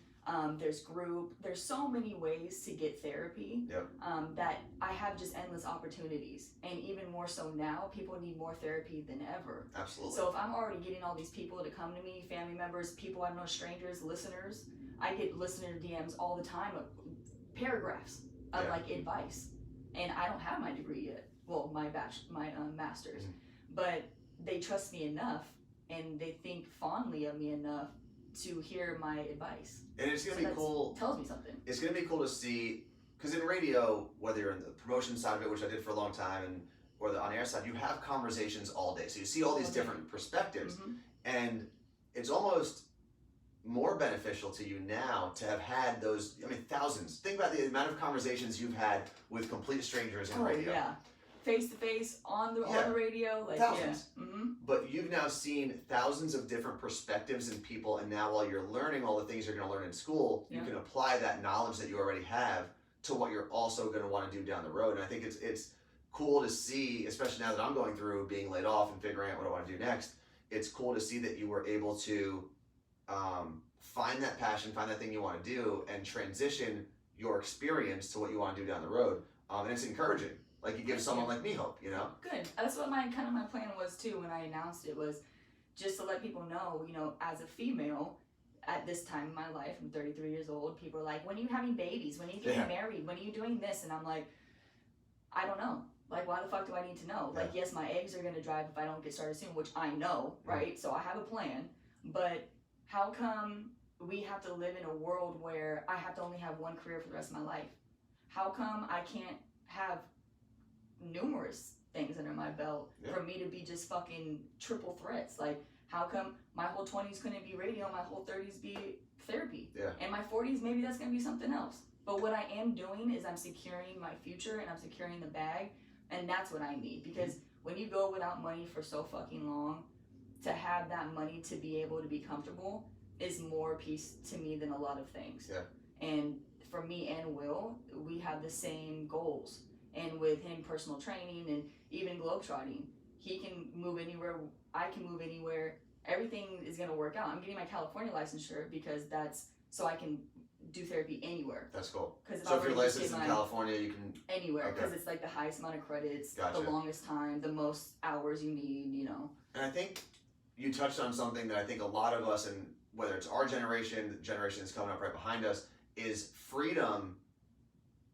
there's group, there's so many ways to get therapy. Yep. That I have just endless opportunities. And even more so now, people need more therapy than ever. Absolutely. So if I'm already getting all these people to come to me, family members, people I don't know, strangers, listeners, I get listener DMs all the time of paragraphs of like advice. And I don't have my degree yet. Well, my master's. But they trust me enough and they think fondly of me enough to hear my advice. And it's going to be cool. Tells me something. It's going to be cool to see, because in radio, whether you're in the promotion side of it, which I did for a long time, or the on-air side, you have conversations all day. So you see all these different perspectives. And it's almost more beneficial to you now to have had those, I mean, thousands. Think about the amount of conversations you've had with complete strangers in radio. Yeah. Face to face on the radio, like thousands. But you've now seen thousands of different perspectives in people, and now while you're learning all the things you're going to learn in school, you can apply that knowledge that you already have to what you're also going to want to do down the road. And I think it's cool to see, especially now that I'm going through being laid off and figuring out what I want to do next. It's cool to see that you were able to find that passion, find that thing you want to do, and transition your experience to what you want to do down the road. And it's encouraging. Like, you give someone like me hope, you know? Good. That's what my plan was too when I announced it, was just to let people know, you know, as a female at this time in my life, I'm 33 years old, people are like, when are you having babies? When are you getting married? When are you doing this? And I'm like, I don't know. Like, why the fuck do I need to know? Like, yes, my eggs are going to drive if I don't get started soon, which I know, right? So I have a plan. But how come we have to live in a world where I have to only have one career for the rest of my life? How come I can't have numerous things under my belt for me to be just fucking triple threats? Like, how come my whole 20s couldn't be radio, my whole 30s be therapy, and my 40s maybe that's gonna be something else? But what I am doing is I'm securing my future and I'm securing the bag, and that's what I need. Because when you go without money for so fucking long, to have that money to be able to be comfortable is more peace to me than a lot of things. And for me and Will, we have the same goals. And with him, personal training and even globetrotting, he can move anywhere, I can move anywhere. Everything is going to work out. I'm getting my California licensure because that's so I can do therapy anywhere. That's cool. So if you're licensed in California, you can... Anywhere, because it's like the highest amount of credits, the longest time, the most hours you need, you know. And I think you touched on something that I think a lot of us, and whether it's our generation, the generation that's coming up right behind us, is freedom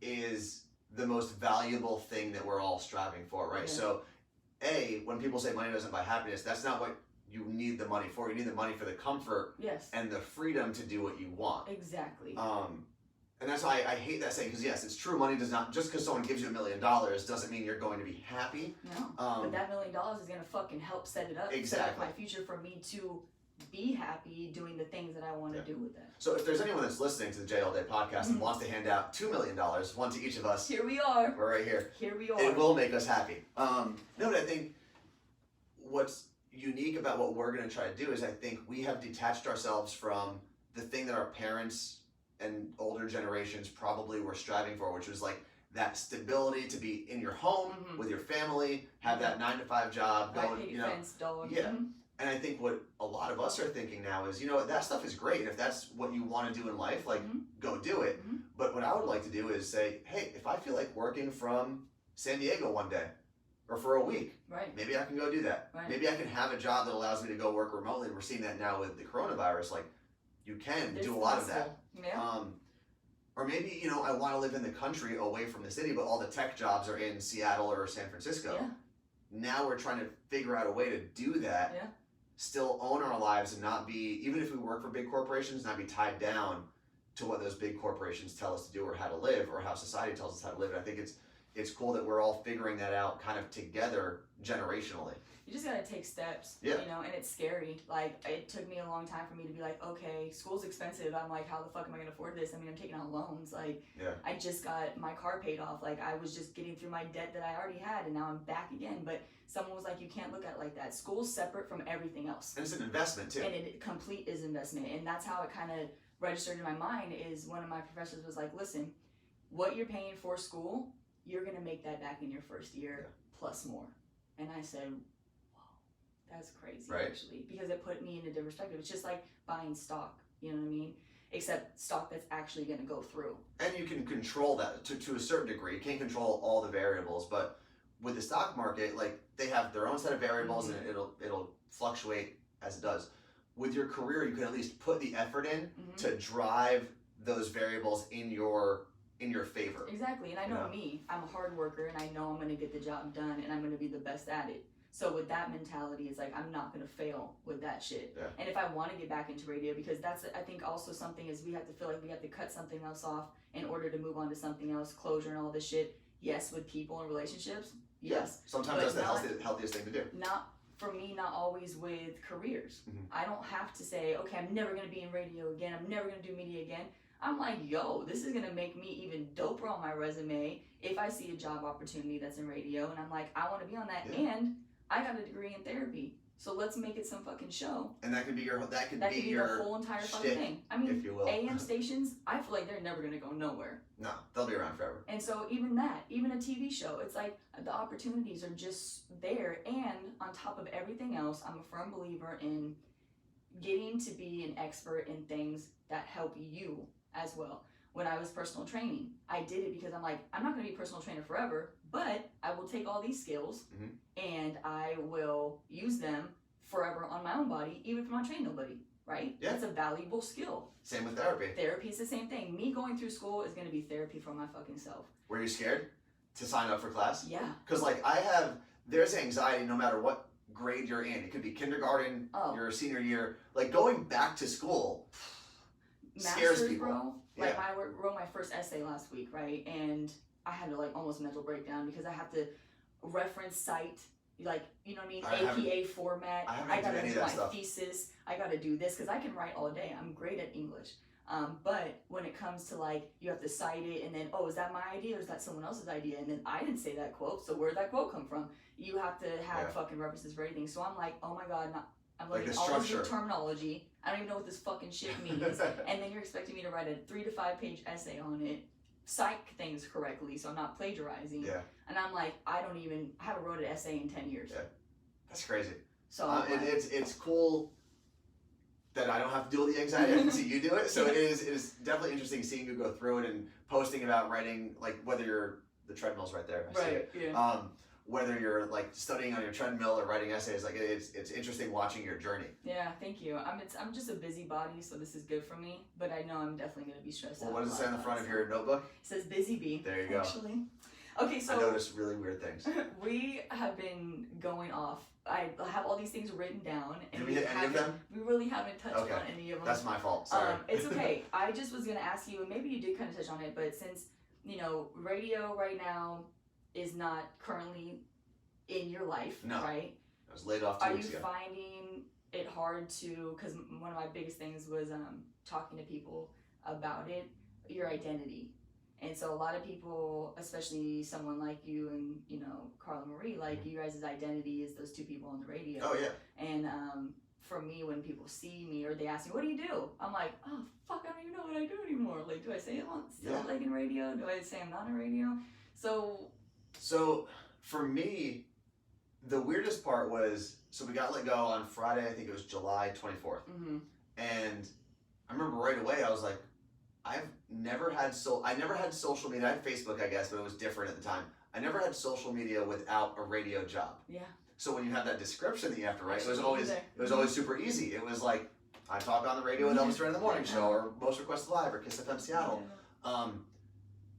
is the most valuable thing that we're all striving for, right? So, when people say money doesn't buy happiness, that's not what you need the money for. You need the money for the comfort and the freedom to do what you want. Exactly. And that's why I hate that saying, because yes, it's true, money does not, just because someone gives you $1 million doesn't mean you're going to be happy. No, but that $1 million is going to fucking help set it up, set up my future for me to be happy doing the things that I want to do with it. So if there's anyone that's listening to the J All Day podcast and wants to hand out $2 million, one to each of us. Here we are. We're right here. Here we are. It will make us happy. No, but I think what's unique about what we're going to try to do is I think we have detached ourselves from the thing that our parents and older generations probably were striving for, which was like that stability to be in your home with your family, have that 9-to-5 job, going, you know. Fence, dog. And I think what a lot of us are thinking now is, you know, that stuff is great. And if that's what you want to do in life, like, go do it. But what I would like to do is say, hey, if I feel like working from San Diego one day or for a week, maybe I can go do that. Maybe I can have a job that allows me to go work remotely. And we're seeing that now with the coronavirus. Like, you can do a lot of that. Or maybe, you know, I want to live in the country away from the city, but all the tech jobs are in Seattle or San Francisco. Now we're trying to figure out a way to do that still own our lives and not be, even if we work for big corporations, not be tied down to what those big corporations tell us to do or how to live or how society tells us how to live. And I think it's cool that we're all figuring that out kind of together generationally. You just gotta take steps, Yeah. you know, and it's scary. Like, it took me a long time for me to be like, okay, school's expensive. I'm like, how the fuck am I gonna afford this? I mean, I'm taking out loans. Like, Yeah. I just got my car paid off. Like, I was just getting through my debt that I already had, and now I'm back again. But someone was like, you can't look at it like that. School's separate from everything else. And it's an investment too. And it complete is investment. And that's how it kind of registered in my mind is one of my professors was like, listen, what you're paying for school, you're gonna make that back in your first year plus more. And I said, wow, that's crazy, right? Actually, because it put me in a different perspective. It's just like buying stock, you know what I mean? Except stock that's actually gonna go through. And you can control that to a certain degree. You can't control all the variables, but with the stock market, like they have their own set of variables and it'll fluctuate as it does. With your career, you can at least put the effort in to drive those variables in your favor. Exactly, and I know me, I'm a hard worker and I know I'm gonna get the job done and I'm gonna be the best at it. So with that mentality, it's like I'm not gonna fail with that shit. Yeah. And if I want to get back into radio, because that's I think also something is we have to feel like we have to cut something else off in order to move on to something else, closure and all this shit. Yes, with people and relationships. Yes. Sometimes But that's the healthiest thing to do. Not for me, not always with careers. I don't have to say, okay, I'm never gonna be in radio again. I'm never gonna do media again. I'm like, yo, this is gonna make me even doper on my resume if I see a job opportunity that's in radio and I'm like, I wanna be on that and I got a degree in therapy. So let's make it some fucking show. And that could be your the whole entire fucking thing. I mean, if you will. AM stations, I feel like they're never gonna go nowhere. No, they'll be around forever. And so even that, even a TV show, it's like the opportunities are just there. And on top of everything else, I'm a firm believer in getting to be an expert in things that help you as well. When I was personal training, I did it because I'm like, I'm not going to be a personal trainer forever, but I will take all these skills and I will use them forever on my own body, even if I'm not training nobody, right? Yeah. That's a valuable skill. Same with therapy. Therapy is the same thing. Me going through school is going to be therapy for my fucking self. Were you scared to sign up for class? Yeah. Because like there's anxiety no matter what grade you're in. It could be kindergarten, your senior year. Like going back to school scares people. Bro. Like I wrote my first essay last week, right? And I had to like almost mental breakdown because I have to reference cite, like, you know what I mean? APA format. I gotta do my thesis. I gotta do this because I can write all day. I'm great at English. But when it comes to like, you have to cite it and then, oh, is that my idea or is that someone else's idea? And then I didn't say that quote, so where'd that quote come from? You have to have fucking references for everything. So I'm like, oh my God, I'm learning all this new terminology. I don't even know what this fucking shit means. And then you're expecting me to write a 3 to 5 page essay on it, cite things correctly, so I'm not plagiarizing. Yeah. And I'm like, I haven't wrote an essay in 10 years. Yeah. That's crazy. So it's cool that I don't have to deal with the anxiety. I can see you do it. So it is definitely interesting seeing you go through it and posting about writing, like whether you're the treadmill's right there. I see it. Yeah. Whether you're like studying on your treadmill or writing essays, like it's interesting watching your journey. Yeah, thank you. I'm just a busybody, so this is good for me. But I know I'm definitely gonna be stressed out. Well, what does it say on the front of your notebook? It says busy bee. There you go. Actually. Okay, so I noticed really weird things. We have been going off. I have all these things written down, and did we hit any of them? We really haven't touched on any of them. That's my fault. Sorry. It's okay. I just was gonna ask you, and maybe you did kind of touch on it, but since radio right now is not currently in your life, right? I was laid off 2 weeks ago. Are you finding it hard to? Because one of my biggest things was talking to people about it, your identity. And so a lot of people, especially someone like you and, Carla Marie, like you guys' identity is those two people on the radio. Oh, yeah. And for me, when people see me or they ask me, what do you do? I'm like, oh, fuck, I don't even know what I do anymore. Like, do I say I'm still like in radio? Do I say I'm not in radio? So for me, the weirdest part was, so we got let go on Friday, I think it was July 24th. And I remember right away, I was like, I never had social media. I had Facebook, I guess, but it was different at the time. I never had social media without a radio job. Yeah. So when you have that description that you have to write, it was always super easy. It was like, I talk on the radio with Elvis Duran in the Morning Show, or Most Requested Live, or Kiss FM Seattle.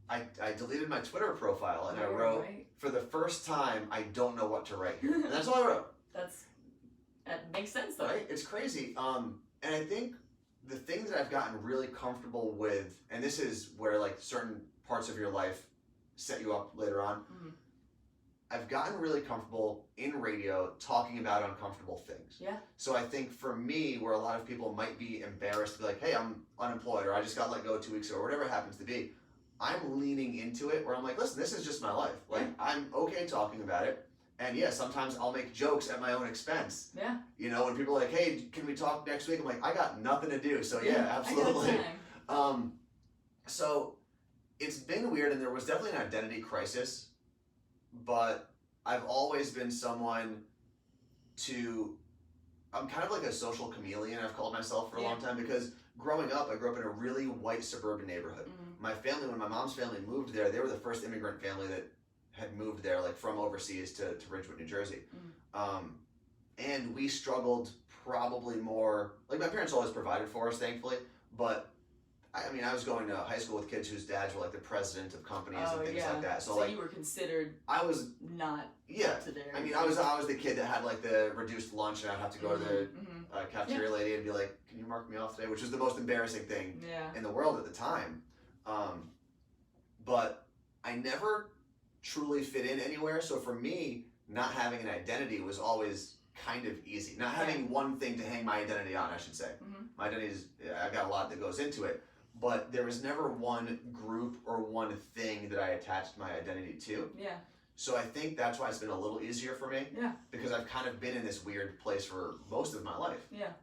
I deleted my Twitter profile and I wrote, for the first time, I don't know what to write here. And that's all I wrote. That makes sense though. Right? It's crazy. And I think the thing that I've gotten really comfortable with, and this is where like certain parts of your life set you up later on. Mhm. I've gotten really comfortable in radio talking about uncomfortable things. Yeah. So I think for me, where a lot of people might be embarrassed to be like, hey, I'm unemployed or I just got let go 2 weeks ago or whatever it happens to be, I'm leaning into it where I'm like, listen, this is just my life. Like, I'm okay talking about it. And yeah, sometimes I'll make jokes at my own expense. Yeah. You know, when people are like, hey, can we talk next week? I'm like, I got nothing to do. So yeah, I absolutely. got time. So it's been weird, and there was definitely an identity crisis, but I've always been someone I'm kind of like a social chameleon, I've called myself for a long time, because growing up, I grew up in a really white suburban neighborhood. Mm-hmm. My family, when my mom's family moved there, they were the first immigrant family that had moved there, like from overseas to Ridgewood, New Jersey. Mm-hmm. And we struggled probably more, like my parents always provided for us, thankfully, but I mean, I was going to high school with kids whose dads were like the president of companies and things like that. So like, you were considered I was not up to there. I mean, I was the kid that had like the reduced lunch, and I'd have to go to the cafeteria lady and be like, "Can you mark me off today?" Which was the most embarrassing thing in the world at the time. But I never truly fit in anywhere. So for me, not having an identity was always kind of easy. Not having one thing to hang my identity on, I should say. Mm-hmm. My identity is, I've got a lot that goes into it. But there was never one group or one thing that I attached my identity to. Yeah. So I think that's why it's been a little easier for me. Yeah. Because I've kind of been in this weird place for most of my life. Yeah.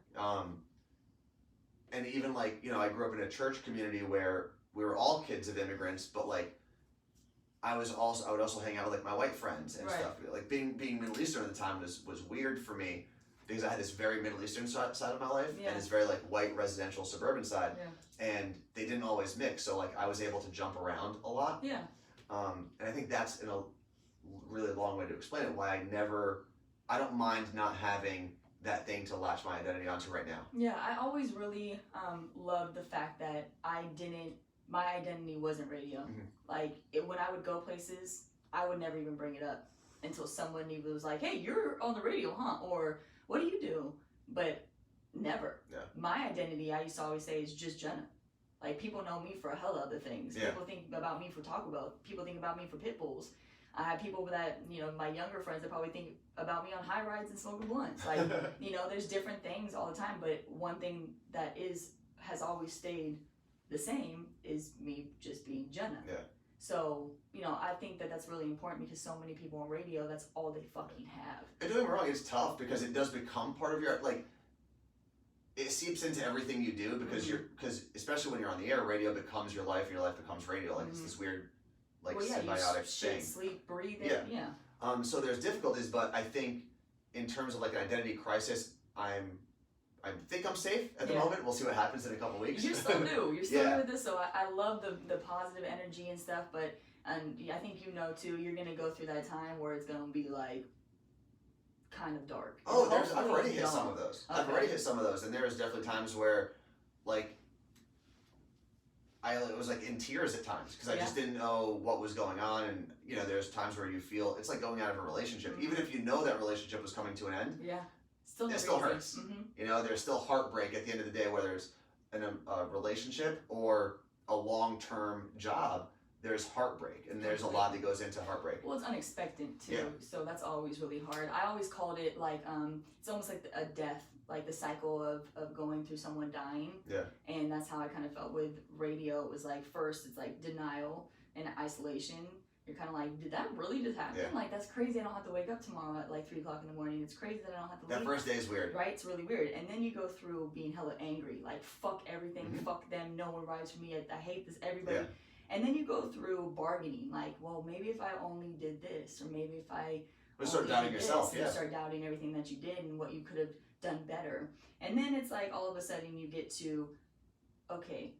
And even like, you know, I grew up in a church community where we were all kids of immigrants, but like I would also hang out with like my white friends and stuff. Like being Middle Eastern at the time was weird for me because I had this very Middle Eastern side of my life and this very like white residential suburban side. Yeah. And they didn't always mix, so like I was able to jump around a lot. Yeah. And I think that's in a really long way to explain it why I don't mind not having that thing to latch my identity onto right now. Yeah, I always really loved the fact that my identity wasn't radio. Mm-hmm. Like when I would go places, I would never even bring it up until someone even was like, "Hey, you're on the radio, huh?" Or "What do you do?" But never. Yeah. My identity, I used to always say, is just Jenna. Like people know me for a hell of other things. Yeah. People think about me for Taco Bell. People think about me for pit bulls. I have people that, you know, my younger friends that probably think about me on high rides and smoking blunts. Like, you know, there's different things all the time, but one thing that has always stayed the same is me just being Jenna. Yeah. So, you know, I think that that's really important because so many people on radio, that's all they fucking have. And don't get me wrong, it's tough because it does become part of your, like, it seeps into everything you do because because especially when you're on the air, radio becomes your life and your life becomes radio. Like, it's this weird, like, symbiotic you thing. shit, sleep, breathe. Yeah. So there's difficulties, but I think in terms of like an identity crisis, I think I'm safe at the moment. We'll see what happens in a couple weeks. You're still new. You're still new with this, so I love the positive energy and stuff. But I think you know too. You're gonna go through that time where it's gonna be like kind of dark. Oh, I've already hit some of those. Okay. I've already hit some of those, and there's definitely times where, like, I was like in tears at times because I just didn't know what was going on, and you know, there's times where you feel it's like going out of a relationship, even if you know that relationship was coming to an end. Yeah, it still hurts. You know, there's still heartbreak at the end of the day, whether it's in a relationship or a long-term job. There's heartbreak, and there's a lot that goes into heartbreak. Well, it's unexpected too, so that's always really hard. I always called it like it's almost like a death, like the cycle of going through someone dying. Yeah. And that's how I kind of felt with radio. It was like first it's like denial and isolation. You're kind of like, did that really just happen? Yeah. Like that's crazy. I don't have to wake up tomorrow at like 3 o'clock in the morning. It's crazy that I don't have to. That first day is weird. Right, it's really weird. And then you go through being hella angry, like fuck everything, fuck them, no one rides for me. I hate this, everybody. Yeah. And then you go through bargaining, like, well, maybe if I only did this, or maybe if I start doubting yourself, you start doubting everything that you did and what you could have done better. And then it's like all of a sudden you get to, okay,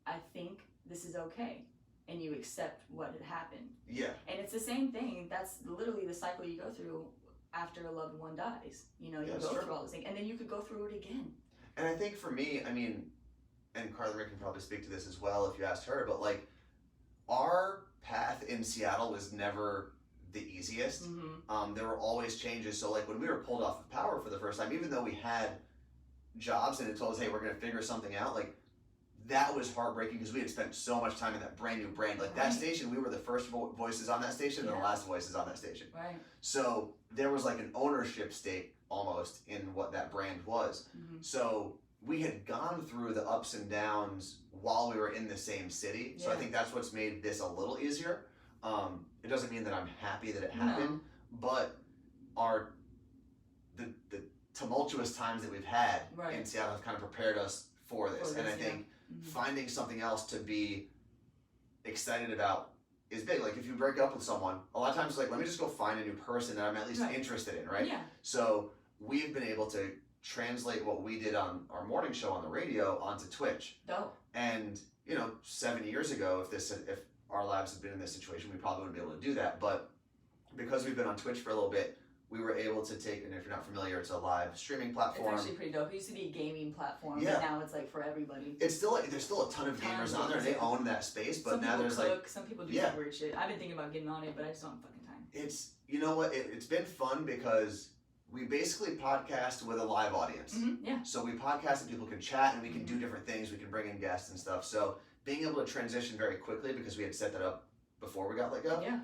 I think this is okay, and you accept what had happened. Yeah. And it's the same thing. That's literally the cycle you go through after a loved one dies. You know, you go through all those things, and then you could go through it again. And I think for me, I mean, and Carly Rick can probably speak to this as well if you asked her, but like, our path in Seattle was never the easiest. Mm-hmm. There were always changes. So like when we were pulled off of power for the first time, even though we had jobs and it told us, hey, we're gonna figure something out, like that was heartbreaking because we had spent so much time in that brand new brand. Like that Right. station, we were the first voices on that station and Yeah. the last voices on that station. Right. So there was like an ownership stake almost in what that brand was. Mm-hmm. So we had gone through the ups and downs while we were in the same city. So I Yeah. think that's what's made this a little easier. It doesn't mean that I'm happy that it happened, but the tumultuous times that we've had Right. in Seattle have kind of prepared us for this. For And I this, yeah. think Mm-hmm. finding something else to be excited about is big. Like if you break up with someone, a lot of times like let me just go find a new person that I'm at least Right. interested in, right? Yeah. So we've been able to translate what we did on our morning show on the radio onto Twitch. Dope. And 7 years ago, if our lives had been in this situation, we probably wouldn't be able to do that. But because we've been on Twitch for a little bit, we were able to take, and if you're not familiar, it's a live streaming platform. It's actually pretty dope. It used to be a gaming platform, Yeah. but now it's like for everybody. It's still like there's still a ton of Tons gamers of on there, and gamers, they yeah. own that space. But Some now people there's cook, like some people do Yeah. some weird shit. I've been thinking about getting on it, but I just don't have fucking time. it's you know what it's been fun because we basically podcast with a live audience. Mm-hmm. Yeah. So we podcast and people can chat and we can do Mhm. different things. We can bring in guests and stuff. So being able to transition very quickly because we had set that up before we got let go, Yeah.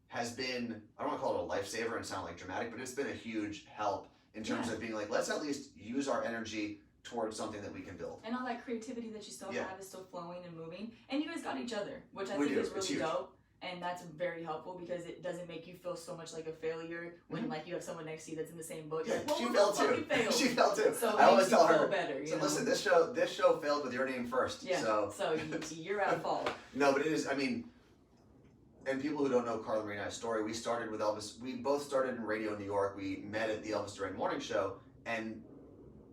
has been, I don't want to call it a lifesaver and sound like dramatic, but it's been a huge help in terms Yeah. of being like, let's at least use our energy towards something that we can build. And all that creativity that you still Yeah. have is still flowing and moving. And you guys got each other, which I We think do. is It's really huge. dope. And that's very helpful because it doesn't make you feel so much like a failure when like you have someone next to you that's in the same boat. You're Yeah, like, well, she we failed both too. fucking failed. She failed too. So it I always makes you tell feel her, better. so know? listen, this show failed with your name first. Yeah. So You're at fault. no, but it is. I mean, and people who don't know Carla Marie and I's story, we started with Elvis. We both started in radio in New York. We met at the Elvis Duran Morning Show, and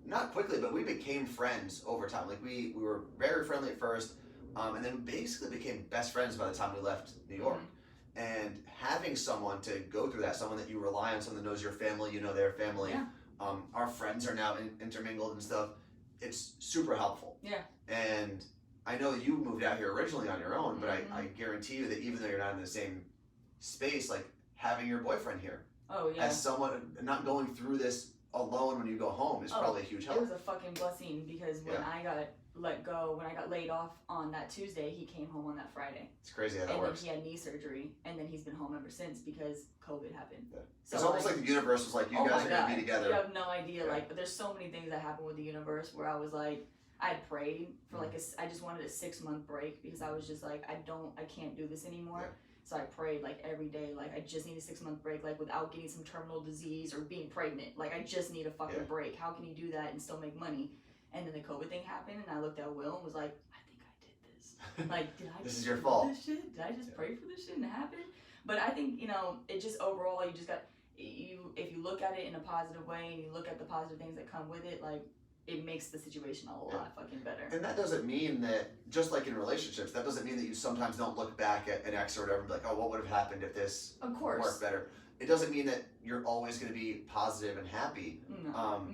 not quickly, but we became friends over time. Like we were very friendly at first, and then basically became best friends by the time we left New York. And having someone to go through that, someone that you rely on, someone that knows your family, you know their family. Yeah. Our friends are now intermingled and stuff. It's super helpful. Yeah. And I know you moved out here originally on your own, but Mhm. I guarantee you that even though you're not in the same space, like having your boyfriend here Oh yeah. as someone not going through this alone when you go home is Oh, probably a huge It help. was a fucking blessing because when I got let go, when I got laid off on that Tuesday, he came home on that Friday. It's crazy how that And works. then he had knee surgery, and then he's been home ever since because COVID happened. Yeah. So It's almost like the universe was like, you guys are gonna be together. You have no idea. Yeah. Like, but there's so many things that happen with the universe where I was like, I had prayed for like I just wanted a 6-month break because I was just like, I can't do this anymore. Yeah. So I prayed like every day, like I just need a 6-month break, like without getting some terminal disease or being pregnant. Like I just need a fucking Yeah. break. How can you do that and still make money? And then the COVID thing happened, and I looked at Will and was like, I think I did this. Like, did I This just is your do fault. This shit? Did I just Yeah. pray for this shit and it happened? But I think it just overall, you just got if you look at it in a positive way and you look at the positive things that come with it, like it makes the situation a lot fucking better. And that doesn't mean that, just like in relationships, that doesn't mean that you sometimes don't look back at an ex or whatever and be like, oh, what would have happened if this Of course. worked better? It doesn't mean that you're always going to be positive and happy, No.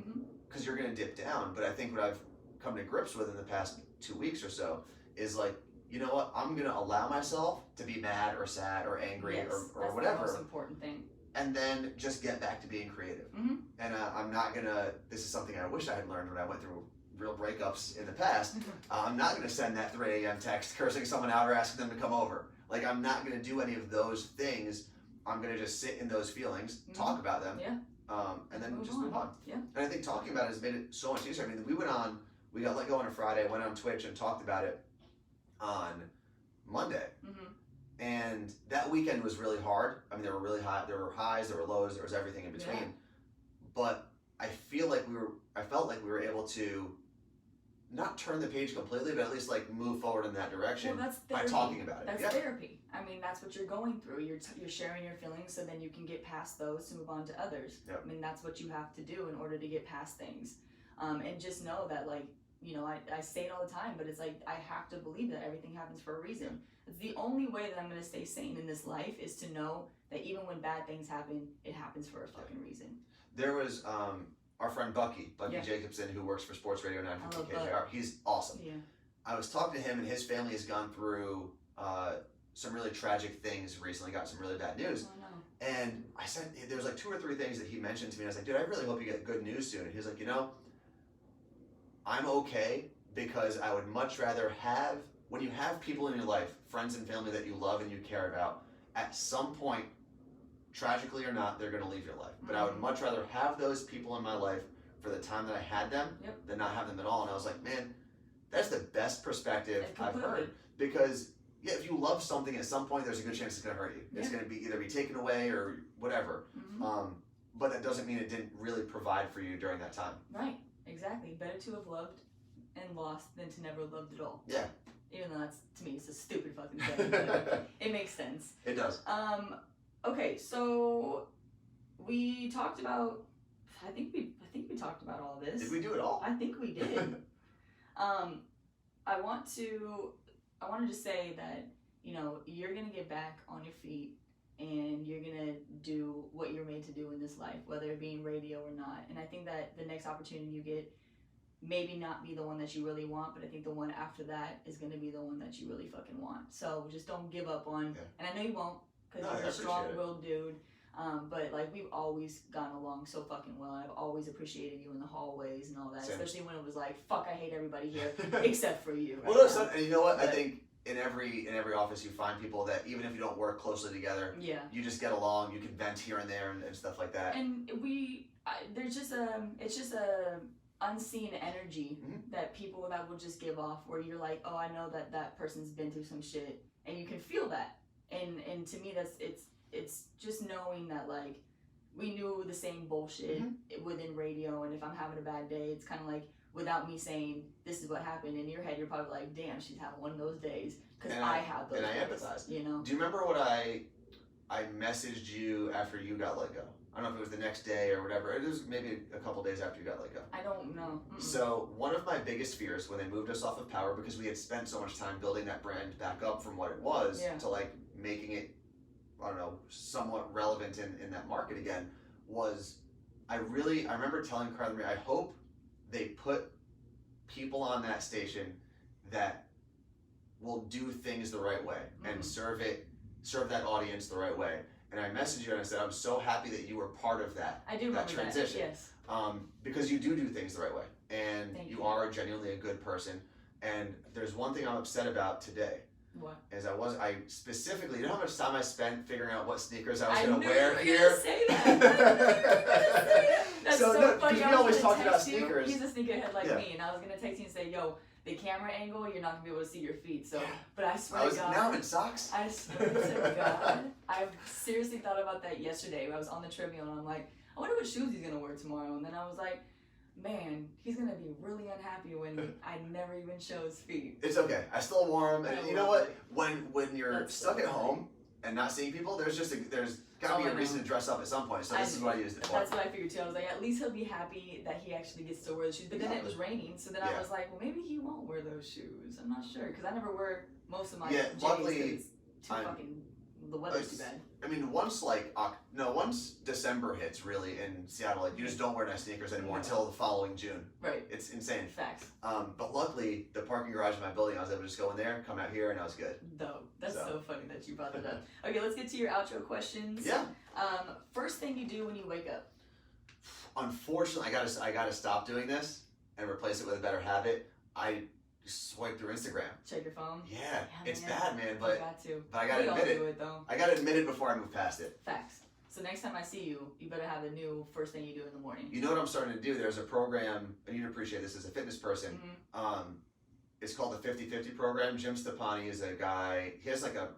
because you're going to dip down. But I think what I've come to grips with in the past 2 weeks or so is like, you know what? I'm going to allow myself to be mad or sad or angry Yes, or that's whatever. the most important thing. And then just get back to being creative. Mhm. And I'm not gonna. This is something I wish I had learned when I went through real breakups in the past. I'm not gonna send that 3 a.m. text cursing someone out or asking them to come over. Like I'm not gonna do any of those things. I'm gonna just sit in those feelings, talk about them, Yeah. and then Move just move on. Yeah. And I think talking about it has made it so much easier. I mean, we got let go on a Friday, went on Twitch and talked about it on Monday. Mhm. And that weekend was really hard. I mean, there were highs, there were lows, there was everything in between. Yeah. But I felt like we were able to not turn the page completely, but at least like move forward in that direction Well, that's by therapy. talking about it. That's Yeah. therapy. I mean, that's what you're going through. You're sharing your feelings so then you can get past those to move on to others. Yep. I mean, that's what you have to do in order to get past things. And just know that, like, I say it all the time, but it's like I have to believe that everything happens for a reason. It's the only way that I'm going to stay sane in this life is to know that even when bad things happen, it happens for a fucking reason. There was our friend Bucky Yeah. Jacobson, who works for Sports Radio 950 I love KJR. He's awesome. Yeah. I was talking to him, and his family has gone through some really tragic things recently. Got some really bad news. Oh, no. And I said, there was like 2 or 3 things that he mentioned to me. And I was like, dude, I really hope you get good news soon. And he was like, I'm okay because I would much rather have, when you have people in your life, friends and family that you love and you care about, at some point, tragically or not, they're going to leave your life. But I would much rather have those people in my life for the time that I had them than not have them at all. And I was like, man, that's the best perspective I've heard. Because, yeah, if you love something, at some point, there's a good chance it's going to hurt you. Yeah. It's going to be either be taken away or whatever. But that doesn't mean it didn't really provide for you during that time. Right, exactly. Better to have loved and lost than to never have loved at all. Yeah. Even though that's, to me, it's a stupid fucking thing. But it makes sense. It does. Okay, so we talked about, I think we talked about all this. Did we do it all? I think we did. I want to just say that, you're going to get back on your feet and you're going to do what you're made to do in this life, whether it be in radio or not. And I think that the next opportunity you get maybe not be the one that you really want, but I think the one after that is going to be the one that you really fucking want. So just don't give up on, and I know you won't, because you're a strong-willed dude. But like we've always gotten along so fucking well. I've always appreciated you in the hallways and all that, especially when it was like, fuck, I hate everybody here except for you. Right, well, and you know what? But I think in every office you find people that even if you don't work closely together, you just get along. You can vent here and there and stuff like that. And there's just it's just a unseen energy that people that will just give off, where you're like, oh, I know that person's been through some shit, and you can feel that. And to me, it's just knowing that, like, we knew the same bullshit within radio, and if I'm having a bad day, it's kind of like, without me saying, this is what happened, in your head, you're probably like, damn, she's having one of those days, because I have those days. And I empathize. Do you remember what I messaged you after you got let go? I don't know if it was the next day or whatever. It was maybe a couple days after you got let go. I don't know. So one of my biggest fears when they moved us off of Power, because we had spent so much time building that brand back up from what it was to like making it, I don't know, somewhat relevant in that market again, was I remember telling Carly, I hope they put people on that station that will do things the right way and serve that audience the right way. And I messaged you and I said, I'm so happy that you were part of that. I do remember that transition. Yes. Because you do things the right way. And you are genuinely a good person. And there's one thing I'm upset about today. What? Is I specifically, you know how much time I spent figuring out what sneakers I was going to wear here? I say that. That's so funny. Because we always talked about sneakers. He's a sneakerhead like me, and I was going to text you and say, yo, the camera angle, you're not going to be able to see your feet. So, but I swear to God. Now I'm in socks. I swear to God. I seriously thought about that yesterday. I was on the treadmill and I'm like, I wonder what shoes he's going to wear tomorrow. And then I was like, man, he's going to be really unhappy when I never even show his feet. It's okay. I still wore them. And you know what? When you're stuck at home and not seeing people, there's got to be a reason to dress up at some point. So this is what I used it for. That's what I figured too. I was like, at least he'll be happy that he actually gets to wear the shoes. But then it was raining, so then I was like, well, maybe he won't wear those shoes. I'm not sure, because I never wear most of my J's. Luckily, the weather's too bad. I mean, once December hits, really, in Seattle, like, you just don't wear nice sneakers anymore until the following June. Right. It's insane. Facts. But luckily, the parking garage in my building, I was able to just go in there, come out here, and I was good. Dope. That's so funny that you brought that up. Okay, let's get to your outro questions. Yeah. First thing you do when you wake up? Unfortunately, I gotta stop doing this and replace it with a better habit. I swipe through Instagram. Check your phone? Yeah, it's bad, man, but I gotta admit it. Though. I gotta admit it before I move past it. Facts. So next time I see you, you better have a new first thing you do in the morning. You know what I'm starting to do? There's a program, and you'd appreciate this as a fitness person. It's called the 50-50 program. Jim Stepani is a guy, he has like a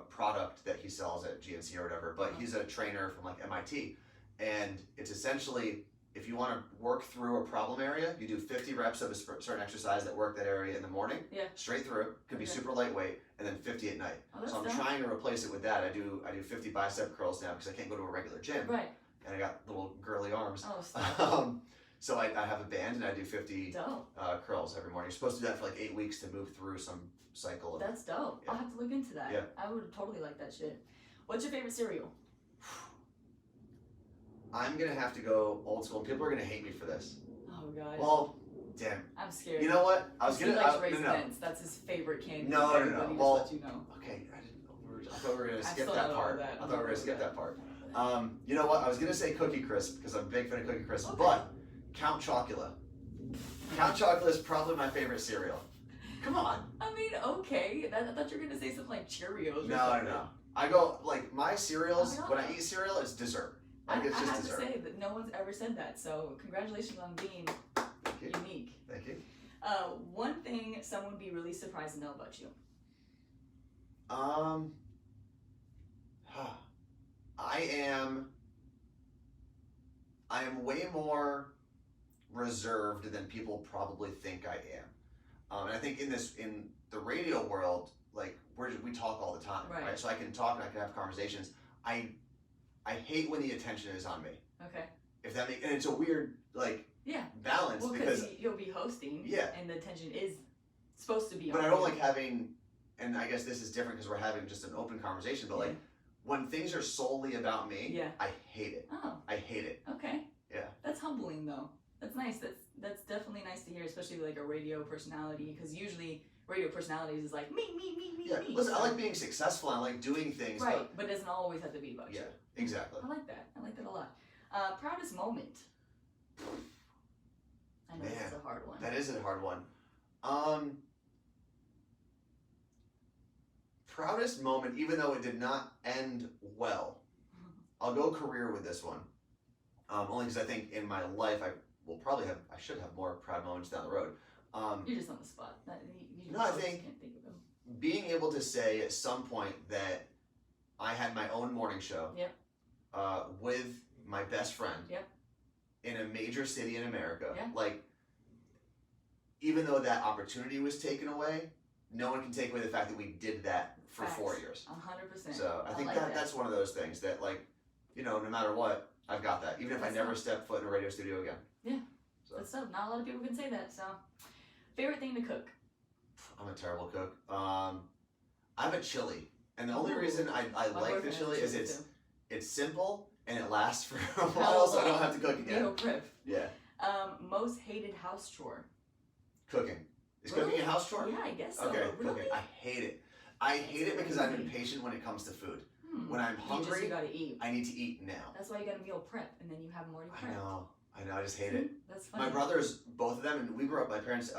product that he sells at GNC or whatever, but he's a trainer from like MIT. And it's essentially, if you want to work through a problem area, you do 50 reps of a certain exercise that work that area in the morning, straight through, could be super lightweight, and then 50 at night. So I'm trying to replace it with that. I do 50 bicep curls now because I can't go to a regular gym. Right. And I got little girly arms. Oh, stop. So I have a band and I do 50 curls every morning. You're supposed to do that for like 8 weeks to move through some cycle. That's dope. I'll have to look into that. Yeah. I would totally like that shit. What's your favorite cereal? I'm going to have to go old school. People are going to hate me for this. Oh, God. Well, damn. I'm scared. You know what? I was going to... He likes Raised Bents. That's his favorite candy. No. Well, okay, I thought we were going to skip that part. I thought we were going to skip that part. You know what? I was gonna say Cookie Crisp because I'm a big fan of Cookie Crisp, Okay. but Count Chocula. Count Chocula is probably my favorite cereal. Come on. I mean, okay. I thought you were gonna say something like Cheerios. Or No, something. no. I go like my cereals. Oh my when God. I eat cereal, it's dessert. I Like it's just have dessert. to say that no one's ever said that. So congratulations on being Thank you. unique. Thank you. One thing someone would be really surprised to know about you. I am way more reserved than people probably think I am. And I think in the radio world, like we talk all the time, Right. right? So I can talk and I can have conversations. I hate when the attention is on me. Okay. If that makes, and it's a weird like Yeah. balance Well, because because you'll be hosting. Yeah. And the attention is supposed to be but on I don't you. like having, and I guess this is different because we're having just an open conversation, but like when things are solely about me, Yeah. I hate it. Oh, I hate it. okay. Yeah. That's humbling though. That's nice. That's definitely nice to hear, especially like a radio personality, because usually radio personalities is like me. Yeah, listen, I like being successful. I like doing things. Right, but it doesn't always have to be about But yeah, you. exactly. I like that. I like that a lot. Proudest moment. I know this Man, is a hard one. That is a hard one. Proudest moment, even though it did not end well. I'll go career with this one. Only because I think in my life I should have more proud moments down the road. You're just on the spot. You No, I just think- can't think of them. Being able to say at some point that I had my own morning show. Yep. With my best friend. Yep. In a major city in America. Yeah. Like, even though that opportunity was taken away, no one can take away the fact that we did that for Facts. 4 years. 100%. So I think like that's one of those things that, like, you know, no matter what, I've got that. Even if I That's never nice. step foot in a radio studio again. Yeah. So Good stuff. Not a lot of people can say that. So, favorite thing to cook. I'm a terrible cook. I have a chili, and the only Ooh. reason I My like the boyfriend has chili is chili, it's simple and it lasts for a while, so I don't have to cook too. again. Meal prep. Yeah, Most hated house chore. cooking. Is Really? cooking a house chore? Yeah, I guess so. Okay, Really? cooking. I hate it. I hate it because I'm crazy. impatient when it comes to food. Hmm. When I'm You hungry, gotta eat. I need to eat now. That's why you gotta meal prep, and then you have them already I prepped. know. I just hate it. That's funny. My brothers, both of them, and we grew up. My parents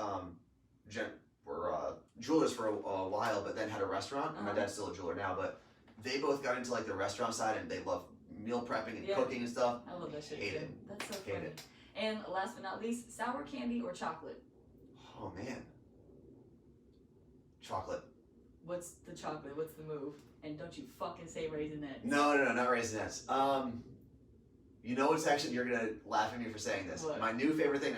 were jewelers for a while, but then had a restaurant. And my Uh-huh. dad's still a jeweler now, but they both got into like the restaurant side, and they love meal prepping and Yeah. cooking and stuff. I love that shit Hate too. it. That's so Hate funny. it. And last but not least, sour candy or chocolate? Oh man, chocolate. What's the chocolate? What's the move? And don't you fucking say Raisinets. No, not Raisinets. You know what's actually, you're gonna laugh at me for saying this. What? My new favorite thing.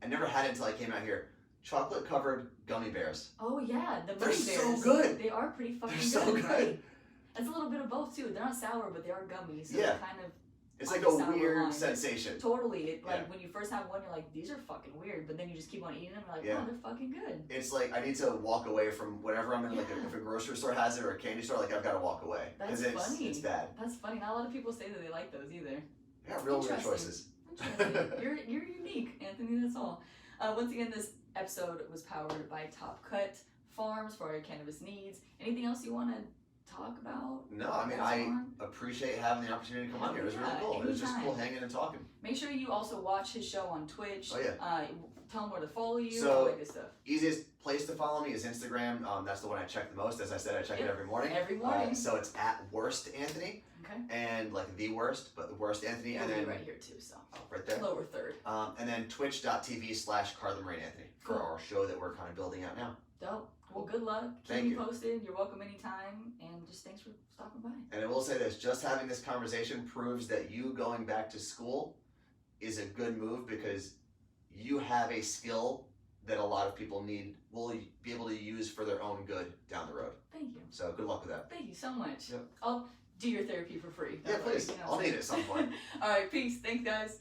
I never had it until I came out here. Chocolate covered gummy bears. Oh yeah, the They're Muddy so Bears. good. They are pretty fucking They're so good, good. right? It's a little bit of both too. They're not sour, but they are gummy, so Yeah. they're kind of It's On like the a sour weird line. sensation. totally. It, like Yeah. when you first have one, you're like, these are fucking weird, but then you just keep on eating them. You're like, Yeah. oh, they're fucking good. It's like I need to walk away from whatever I'm in. Like Yeah. if a grocery store has it or a candy store, like I've got to walk away That's it's funny. it's bad. That's funny. Not a lot of people say that they like those either. Yeah, real weird Interesting. choices. Interesting. you're unique, Anthony. That's all. Once again, this episode was powered by Top Cut Farms for our cannabis needs. Anything else you want to talk about? No, I mean Pass I on? appreciate having the opportunity to come on here. It was really Yeah, cool. It was just cool anytime. hanging and talking. Make sure you also watch his show on Twitch. Oh, yeah. Tell him where to follow you. So- all that good stuff. Easiest place to follow me is Instagram. That's the one I check the most. As I said, I check it Yep. every morning. Every morning. So it's at Worst Anthony Okay. and like the worst, but the Worst Anthony, It'll and be then right here too. So right there. lower third. And then twitch.tv/Carla Marine Anthony for Cool. our show that we're kind of building out now. Dope. Well, good luck. Keep Thank me you. posted. You're welcome anytime. And just thanks for stopping by. And I will say this, just having this conversation proves that you going back to school is a good move because you have a skill that a lot of people will be able to use for their own good down the road. Thank you. So good luck with that. Thank you so much. Yep. I'll do your therapy for free. Yeah, Don't worry, please. you know. I'll need it at some point. All right, peace. Thanks, guys.